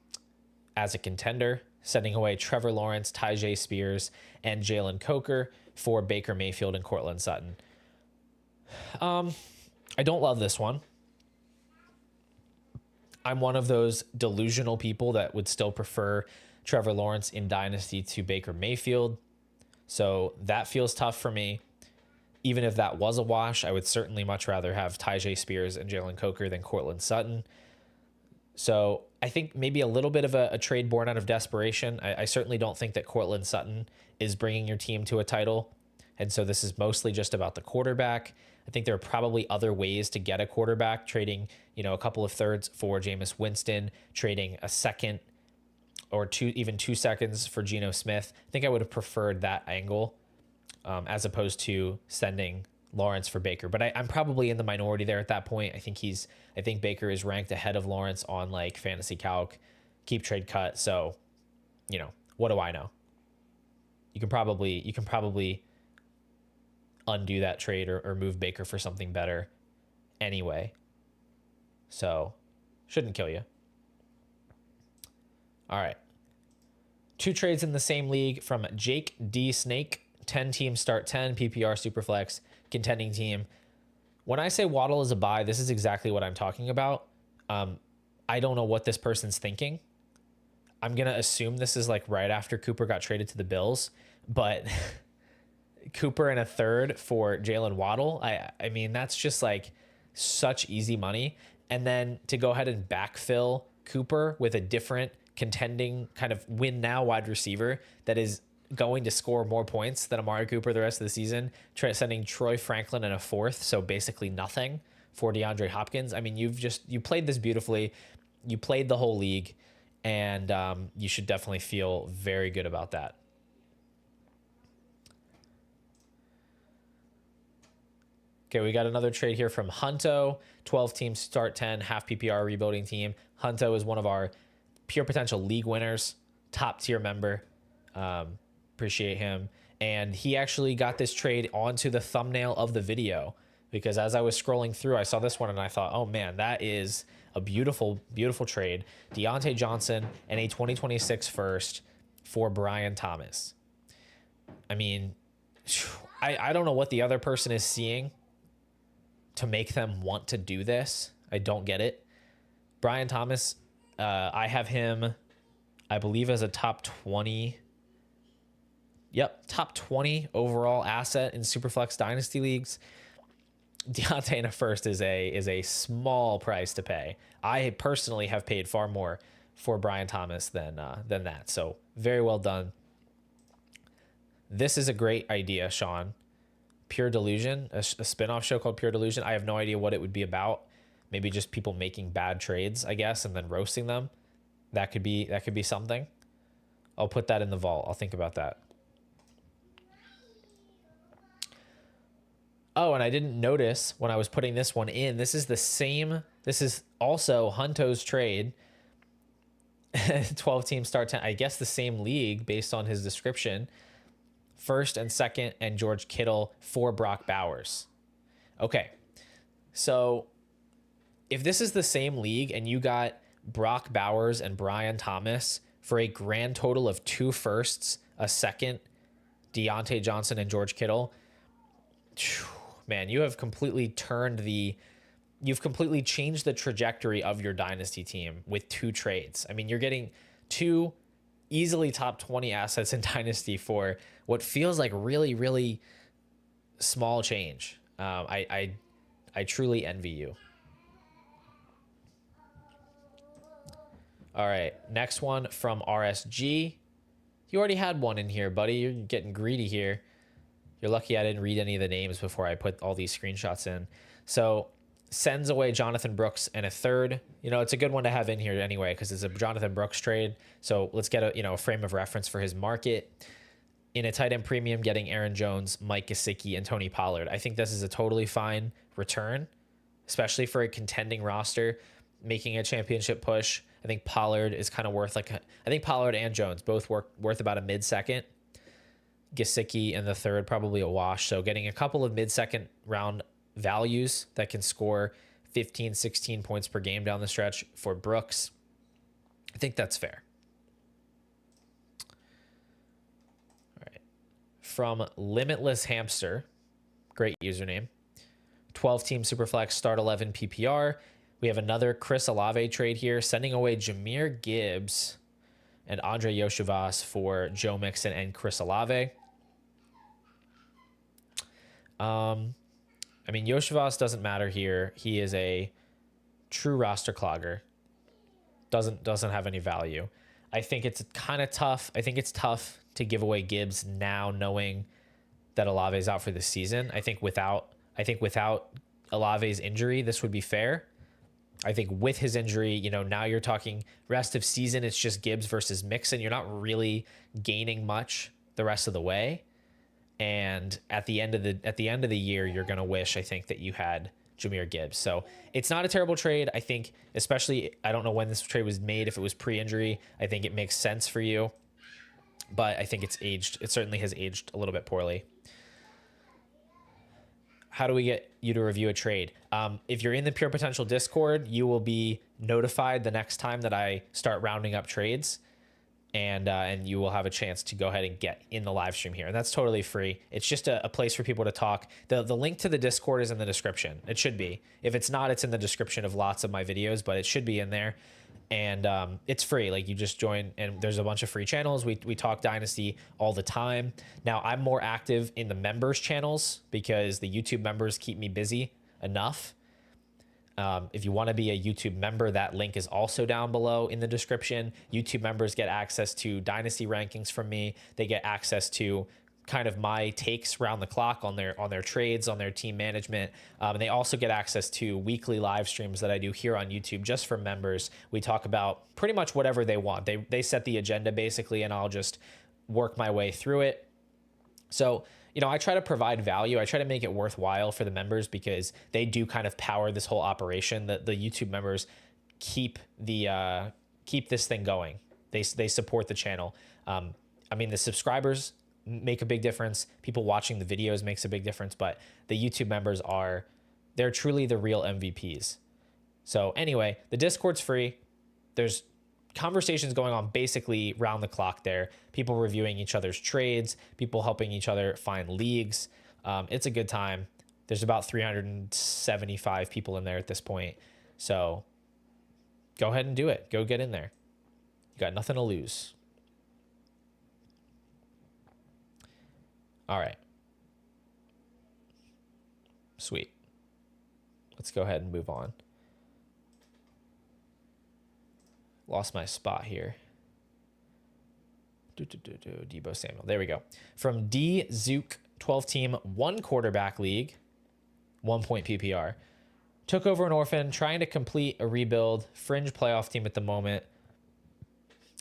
as a contender, sending away Trevor Lawrence, Tyjae Spears, and Jalen Coker for Baker Mayfield and Courtland Sutton. I don't love this one. I'm one of those delusional people that would still prefer Trevor Lawrence in Dynasty to Baker Mayfield. So that feels tough for me. Even if that was a wash, I would certainly much rather have Tyjae Spears and Jalen Coker than Courtland Sutton. So I think maybe a little bit of a trade born out of desperation. I certainly don't think that Courtland Sutton is bringing your team to a title. And so this is mostly just about the quarterback. I think there are probably other ways to get a quarterback, trading, a couple of thirds for Jameis Winston, trading a second or even 2 seconds for Geno Smith. I think I would have preferred that angle as opposed to sending Lawrence for Baker. But I'm probably in the minority there at that point. I think Baker is ranked ahead of Lawrence on like Fantasy Calc, keep trade cut. So, what do I know? You can probably undo that trade or move Baker for something better anyway. So shouldn't kill you. All right. 2 trades in the same league from Jake D. Snake, 10 team start 10 PPR Superflex contending team. When I say Waddle is a buy, this is exactly what I'm talking about. I don't know what this person's thinking. I'm going to assume this is like right after Cooper got traded to the Bills, but Cooper and a third for Jalen Waddle. I mean, that's just like such easy money. And then to go ahead and backfill Cooper with a different contending kind of win now wide receiver that is going to score more points than Amari Cooper the rest of the season, sending Troy Franklin in a fourth. So basically nothing for DeAndre Hopkins. I mean, you played this beautifully. You played the whole league, and you should definitely feel very good about that. Okay, we got another trade here from Hunto, 12 team start 10, half PPR rebuilding team. Hunto is one of our pure potential league winners, top tier member. Appreciate him. And he actually got this trade onto the thumbnail of the video because as I was scrolling through, I saw this one and I thought, oh man, that is a beautiful, beautiful trade. Deontay Johnson and a 2026 first for Brian Thomas. I mean, I don't know what the other person is seeing to make them want to do this. I don't get it. Brian Thomas, I have him, I believe, as a top 20. Yep, top 20 overall asset in Superflex Dynasty leagues. Deontay in a first is a small price to pay. I personally have paid far more for Brian Thomas than that. So very well done. This is a great idea, Sean. Pure Delusion, a spinoff show called Pure Delusion. I have no idea what it would be about. Maybe just people making bad trades, I guess, and then roasting them. That could be something. I'll put that in the vault. I'll think about that. Oh, and I didn't notice when I was putting this one in. This is also Hunto's trade. 12 team start 10. I guess the same league based on his description. First and second and George Kittle for Brock Bowers. Okay. So if this is the same league and you got Brock Bowers and Brian Thomas for a grand total of 2 firsts, a second, Deontay Johnson and George Kittle, man, you've completely changed the trajectory of your dynasty team with 2 trades. I mean, you're getting 2 easily top 20 assets in dynasty for what feels like really, really small change. I truly envy you. All right, next one from RSG. You already had one in here, buddy. You're getting greedy here. You're lucky I didn't read any of the names before I put all these screenshots in. So sends away Jonathan Brooks and a third. It's a good one to have in here anyway because it's a Jonathan Brooks trade. So let's get a frame of reference for his market. In a tight end premium, getting Aaron Jones, Mike Gesicki, and Tony Pollard. I think this is a totally fine return, especially for a contending roster making a championship push. I think Pollard is kind of worth I think Pollard and Jones both worth about a mid-second. Gesicki in the third, probably a wash. So getting a couple of mid-second round values that can score 15, 16 points per game down the stretch for Brooks, I think that's fair. All right. From Limitless Hamster, great username. 12-team Superflex, start 11 PPR. We have another Chris Olave trade here, sending away Jahmyr Gibbs and Andre Yoshivas for Joe Mixon and Chris Olave. I mean, Yoshivas doesn't matter here. He is a true roster clogger. Doesn't have any value. I think it's kind of tough. I think it's tough to give away Gibbs now, knowing that Olave is out for the season. I think without Olave's injury, this would be fair. I think with his injury, now you're talking rest of season. It's just Gibbs versus Mixon. You're not really gaining much the rest of the way. And at the end of the year, you're going to wish, I think, that you had Jahmyr Gibbs. So it's not a terrible trade. I think, especially, I don't know when this trade was made. If it was pre-injury, I think it makes sense for you. But I think it's aged. It certainly has aged a little bit poorly. How do we get you to review a trade? If you're in the Pure Potential Discord, you will be notified the next time that I start rounding up trades. And you will have a chance to go ahead and get in the live stream here. And that's totally free. It's just a place for people to talk. The link to the Discord is in the description. It should be. If it's not, it's in the description of lots of my videos, but it should be in there. And it's free. Like, you just join, and there's a bunch of free channels. We talk Dynasty all the time. Now, I'm more active in the members channels because the YouTube members keep me busy enough. If you want to be a YouTube member, that link is also down below in the description. YouTube members get access to Dynasty rankings from me. They get access to kind of my takes round the clock on their trades, on their team management. And they also get access to weekly live streams that I do here on YouTube just for members. We talk about pretty much whatever they want. They set the agenda basically, and I'll just work my way through it. So, I try to provide value. I try to make it worthwhile for the members because they do kind of power this whole operation. That the YouTube members keep this thing going. They support the channel. I mean, the subscribers make a big difference. People watching the videos makes a big difference, but the YouTube members they're truly the real MVPs. So anyway, the Discord's free. There's conversations going on basically round the clock there. People reviewing each other's trades, people helping each other find leagues. It's a good time. There's about 375 people in there at this point. So go ahead and do it. Go get in there. You got nothing to lose. All right. Sweet. Let's go ahead and move on. Lost my spot here. Deebo Samuel. There we go. From D Zook, 12-team, 1 quarterback league, 1 point PPR. Took over an orphan, trying to complete a rebuild, fringe playoff team at the moment.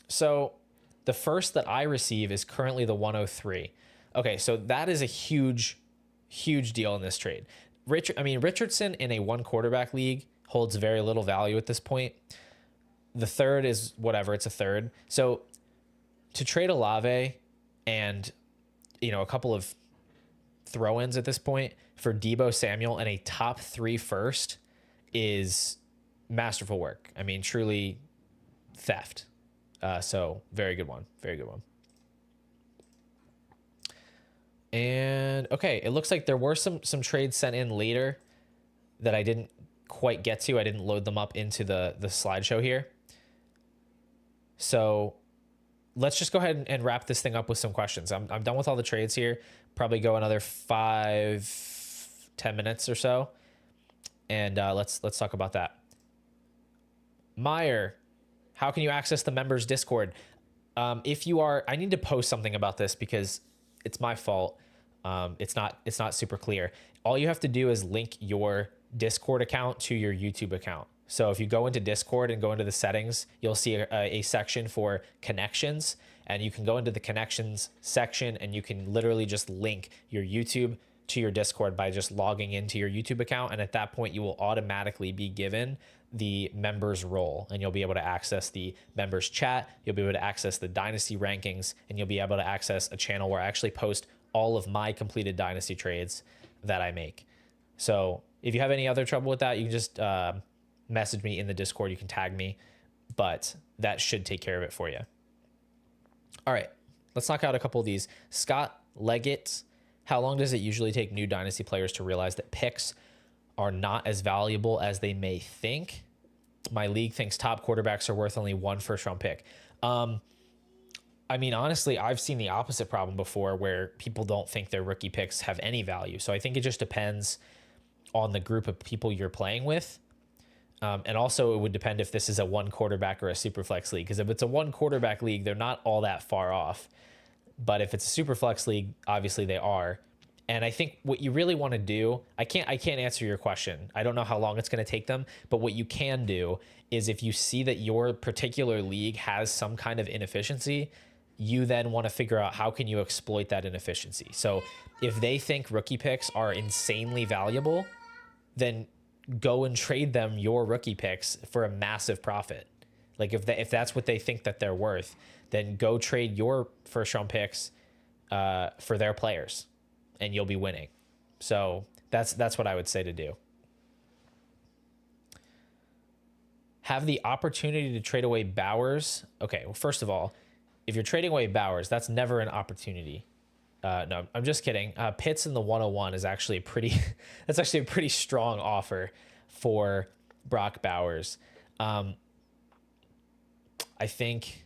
So the first that I receive is currently the 103. Okay, so that is a huge, huge deal in this trade. Richardson in a 1 quarterback league holds very little value at this point. The third is whatever, it's a third. So to trade Olave and, a couple of throw-ins at this point for Deebo Samuel and a top 3 first is masterful work. I mean, truly theft. So very good one. Very good one. And okay, it looks like there were some trades sent in later that I didn't quite get to. I didn't load them up into the slideshow here. So let's just go ahead and wrap this thing up with some questions. I'm done with all the trades here. Probably go another 5-10 minutes or so. And let's talk about that. Meyer, how can you access the members Discord? I need to post something about this because it's my fault. It's not super clear. All you have to do is link your Discord account to your YouTube account. So if you go into Discord and go into the settings, you'll see a section for connections, and you can go into the connections section and you can literally just link your YouTube to your Discord by just logging into your YouTube account. And at that point, you will automatically be given the members role, and you'll be able to access the members chat. You'll be able to access the Dynasty rankings, and you'll be able to access a channel where I actually post all of my completed Dynasty trades that I make. So if you have any other trouble with that, you can just message me in the Discord. You can tag me, but that should take care of it for you. All right, let's knock out a couple of these. Scott Leggett, how long does it usually take new Dynasty players to realize that picks are not as valuable as they may think? My league thinks top quarterbacks are worth only 1 first-round pick. I mean, honestly, I've seen the opposite problem before where people don't think their rookie picks have any value. So I think it just depends on the group of people you're playing with. And also it would depend if this is a 1 quarterback or a super flex league. Because if it's a 1 quarterback league, they're not all that far off. But if it's a super flex league, obviously they are. And I think what you really want to do, I can't answer your question. I don't know how long it's going to take them, but what you can do is if you see that your particular league has some kind of inefficiency, you then want to figure out how can you exploit that inefficiency. So if they think rookie picks are insanely valuable, then go and trade them your rookie picks for a massive profit. Like if that's what they think that they're worth, then go trade your first round picks for their players, and you'll be winning. So that's what I would say to do. Have the opportunity to trade away Bowers. Okay, well, first of all, if you're trading away Bowers, that's never an opportunity. No, I'm just kidding. Pitts in the 101 is actually that's actually a pretty strong offer for Brock Bowers. I think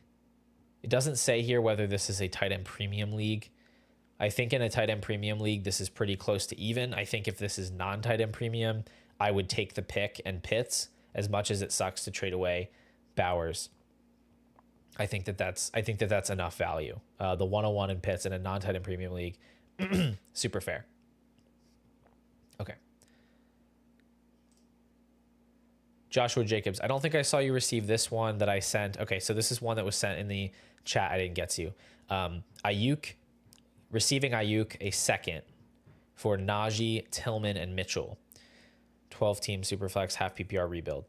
it doesn't say here whether this is a tight end premium league. I think in a tight end premium league, this is pretty close to even. I think if this is non-tight end premium, I would take the pick and Pitts, as much as it sucks to trade away Bowers. I think that's enough value. The 101 in Pitts in a non-tight end premium league, super fair. Okay. Joshua Jacobs, I don't think I saw you receive this one that I sent. Okay, so this is one that was sent in the chat. I didn't get to. Ayuk, receiving Ayuk a second for Najee, Tillman, and Mitchell. 12-team Superflex, half PPR rebuild.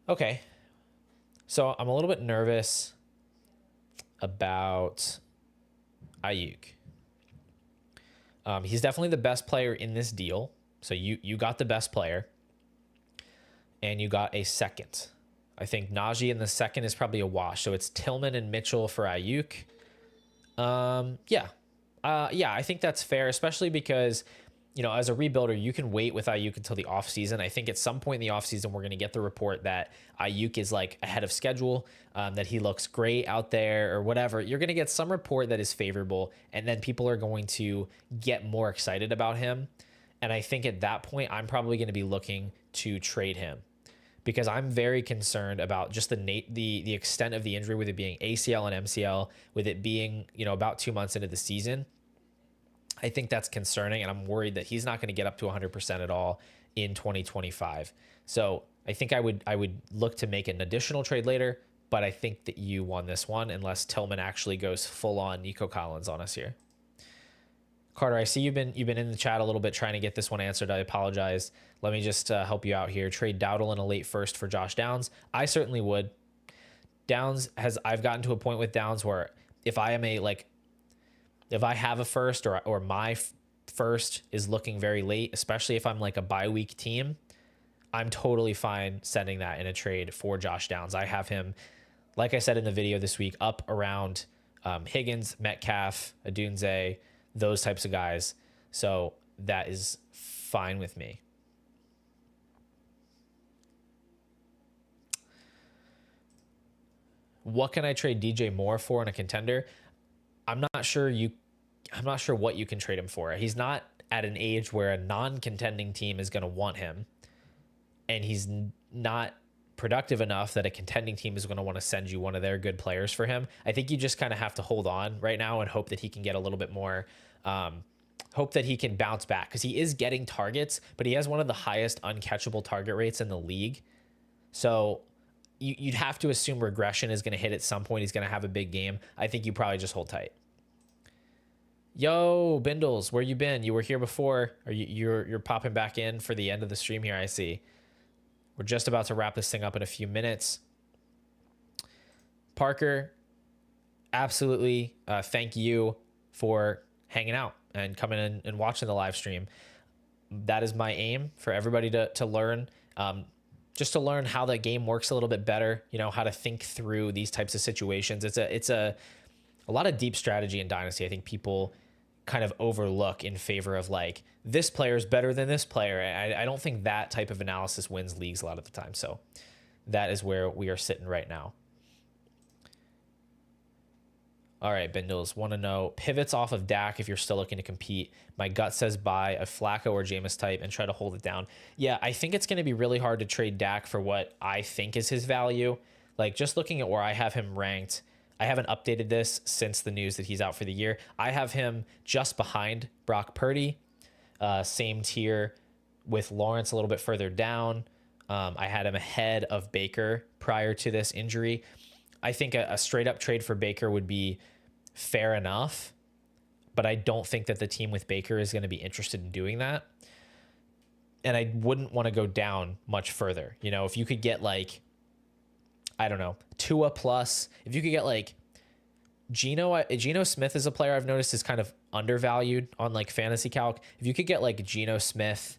Okay. So I'm a little bit nervous about Ayuk. He's definitely the best player in this deal. So you got the best player, and you got a second. I think Najee in the second is probably a wash. So it's Tillman and Mitchell for Ayuk. Yeah, I think that's fair, especially because, you know, as a rebuilder, you can wait with Ayuk until the offseason. I think at some point in the offseason, we're going to get the report that Ayuk is like ahead of schedule, that he looks great out there or whatever. You're going to get some report that is favorable, and then people are going to get more excited about him. And I think at that point, I'm probably going to be looking to trade him, because I'm very concerned about just the extent of the injury, with it being ACL and MCL, with it being, you know, about 2 months into the season. I think that's concerning, and I'm worried that he's not going to get up to 100% at all in 2025. So I think I would look to make an additional trade later, but I think that you won this one unless Tillman actually goes full on Nico Collins on us here. Carter, I see you've been in the chat a little bit trying to get this one answered. I apologize. Let me just help you out here. Trade Dowdle in a late first for Josh Downs. I certainly would. I've gotten to a point with Downs where if I have a first or my first is looking very late, especially if I'm like a bye week team, I'm totally fine sending that in a trade for Josh Downs. I have him, like I said in the video this week, up around Higgins, Metcalf, Adunze, those types of guys. So that is fine with me. What can I trade DJ Moore for in a contender? I'm not sure what you can trade him for. He's not at an age where a non-contending team is going to want him, and he's not productive enough that a contending team is going to want to send you one of their good players for him. I think you just kind of have to hold on right now and hope that he can get a little bit more, hope that he can bounce back, because he is getting targets, but he has one of the highest uncatchable target rates in the league. So you'd have to assume regression is going to hit at some point. He's going to have a big game. I think you probably just hold tight. Yo, Bindles, where you been? You were here before, or you're popping back in for the end of the stream here, I see. We're just about to wrap this thing up in a few minutes. Parker, absolutely thank you for hanging out and coming in and watching the live stream. That is my aim, for everybody to learn, just to learn how the game works a little bit better, you know, how to think through these types of situations. It's a lot of deep strategy in Dynasty. I think people kind of overlook in favor of like, this player is better than this player. I don't think that type of analysis wins leagues a lot of the time. So that is where we are sitting right now. All right, Bindles, want to know pivots off of Dak if you're still looking to compete. My gut says buy a Flacco or Jameis type and try to hold it down. Yeah, I think it's going to be really hard to trade Dak for what I think is his value. Like, just looking at where I have him ranked, I haven't updated this since the news that he's out for the year. I have him just behind Brock Purdy, same tier with Lawrence a little bit further down. I had him ahead of Baker prior to this injury. I think a straight up trade for Baker would be fair enough, but I don't think that the team with Baker is going to be interested in doing that. And I wouldn't want to go down much further. You know, if you could get like, I don't know, Tua plus, if you could get like Geno Smith is a player I've noticed is kind of undervalued on like fantasy calc. If you could get like Geno Smith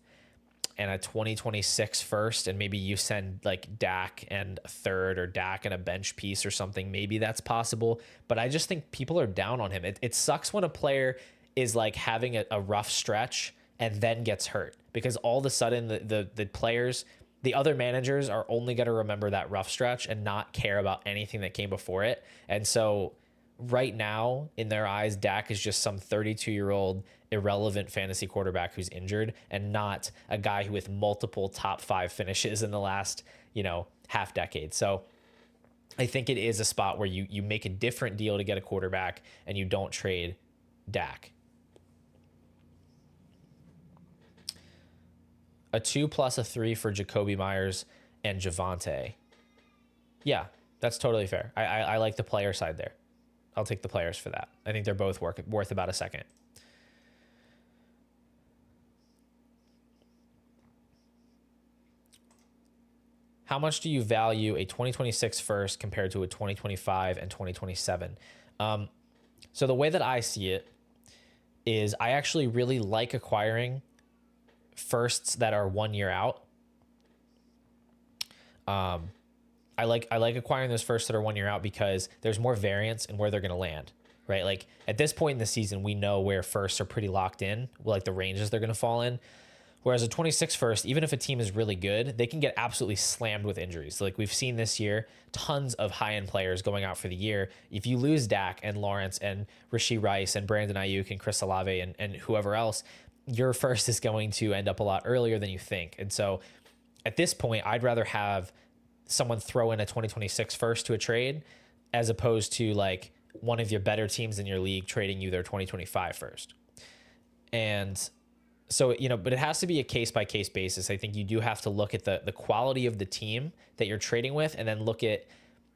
and a 2026 first, and maybe you send like Dak and a third, or Dak and a bench piece or something, maybe that's possible. But I just think people are down on him. It sucks when a player is like having a rough stretch and then gets hurt, because all of a sudden the players, the other managers are only going to remember that rough stretch and not care about anything that came before it. And so right now, in their eyes, Dak is just some 32-year-old irrelevant fantasy quarterback who's injured, and not a guy who with multiple top 5 finishes in the last, you know, half decade. So I think it is a spot where you make a different deal to get a quarterback and you don't trade Dak. A 2 plus a 3 for Jacoby Myers and Javonte. Yeah, that's totally fair. I like the player side there. I'll take the players for that. I think they're both worth about a second. How much do you value a 2026 first compared to a 2025 and 2027? So the way that I see it is I actually really like acquiring firsts that are 1 year out. I like acquiring those firsts that are 1 year out because there's more variance in where they're going to land, right? Like at this point in the season, we know where firsts are pretty locked in, like the ranges they're going to fall in. Whereas a 26 first, even if a team is really good, they can get absolutely slammed with injuries. Like we've seen this year, tons of high-end players going out for the year. If you lose Dak and Lawrence and Rashee Rice and Brandon Ayuk and Chris Olave and whoever else, your first is going to end up a lot earlier than you think. And so at this point, I'd rather have someone throw in a 2026 first to a trade as opposed to like one of your better teams in your league trading you their 2025 first. And so, you know, but it has to be a case by case basis. I think you do have to look at the quality of the team that you're trading with, and then look at,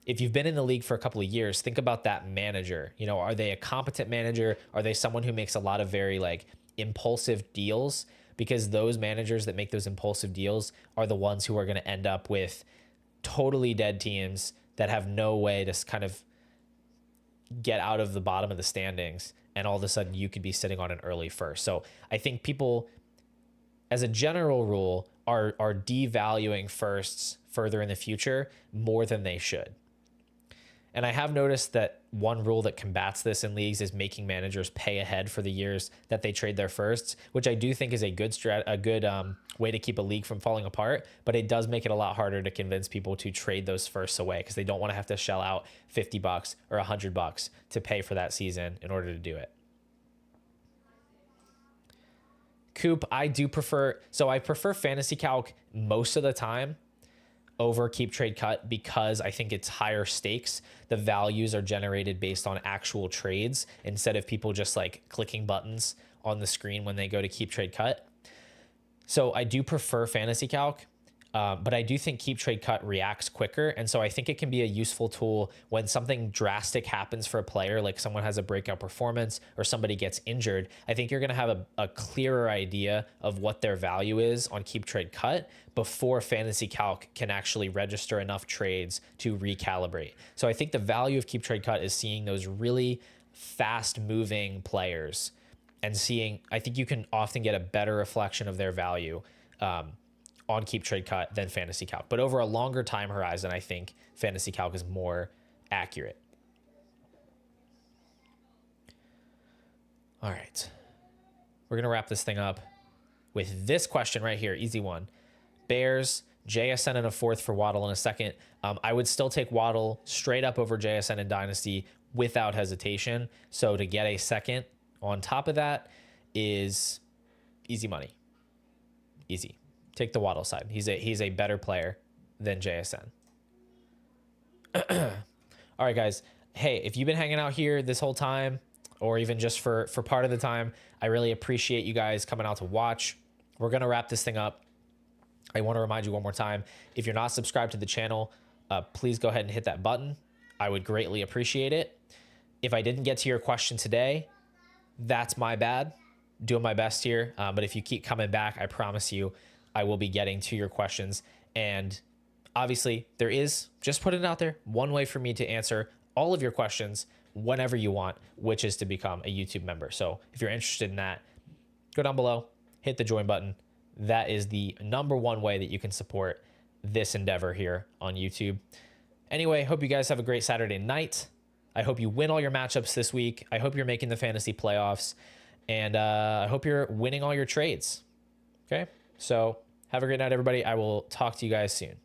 if you've been in the league for a couple of years, think about that manager. You know, are they a competent manager? Are they someone who makes a lot of very like impulsive deals? Because those managers that make those impulsive deals are the ones who are going to end up with totally dead teams that have no way to kind of get out of the bottom of the standings, and all of a sudden you could be sitting on an early first. So I think people, as a general rule, are devaluing firsts further in the future more than they should. And I have noticed that one rule that combats this in leagues is making managers pay ahead for the years that they trade their firsts, which I do think is a good way to keep a league from falling apart. But it does make it a lot harder to convince people to trade those firsts away, because they don't want to have to shell out $50 or $100 to pay for that season in order to do it. Coop, I prefer Fantasy Calc most of the time over keep trade cut, because I think it's higher stakes. The values are generated based on actual trades instead of people just like clicking buttons on the screen when they go to keep trade cut. So I do prefer Fantasy Calc. But I do think Keep Trade Cut reacts quicker. And so I think it can be a useful tool when something drastic happens for a player, like someone has a breakout performance or somebody gets injured. I think you're going to have a clearer idea of what their value is on Keep Trade Cut before Fantasy Calc can actually register enough trades to recalibrate. So I think the value of Keep Trade Cut is seeing those really fast moving players and seeing, I think you can often get a better reflection of their value on Keep Trade Cut than Fantasy Calc. But over a longer time horizon, I think Fantasy Calc is more accurate. All right. We're going to wrap this thing up with this question right here. Easy one. Bears, JSN in a fourth for Waddle in a second. I would still take Waddle straight up over JSN in Dynasty without hesitation. So to get a second on top of that is easy money. Easy. Take the Waddle side. He's a better player than JSN. All right, guys. Hey, if you've been hanging out here this whole time, or even just for part of the time, I really appreciate you guys coming out to watch. We're going to wrap this thing up. I want to remind you one more time, if you're not subscribed to the channel, please go ahead and hit that button. I would greatly appreciate it. If I didn't get to your question today, that's my bad. Doing my best here. But if you keep coming back, I promise you, I will be getting to your questions. And obviously there is, just put it out there, one way for me to answer all of your questions whenever you want, which is to become a YouTube member. So if you're interested in that, go down below, hit the join button. That is the #1 way that you can support this endeavor here on YouTube. Anyway, hope you guys have a great Saturday night. I hope you win all your matchups this week. I hope you're making the fantasy playoffs. And I hope you're winning all your trades. Okay? So have a great night, everybody. I will talk to you guys soon.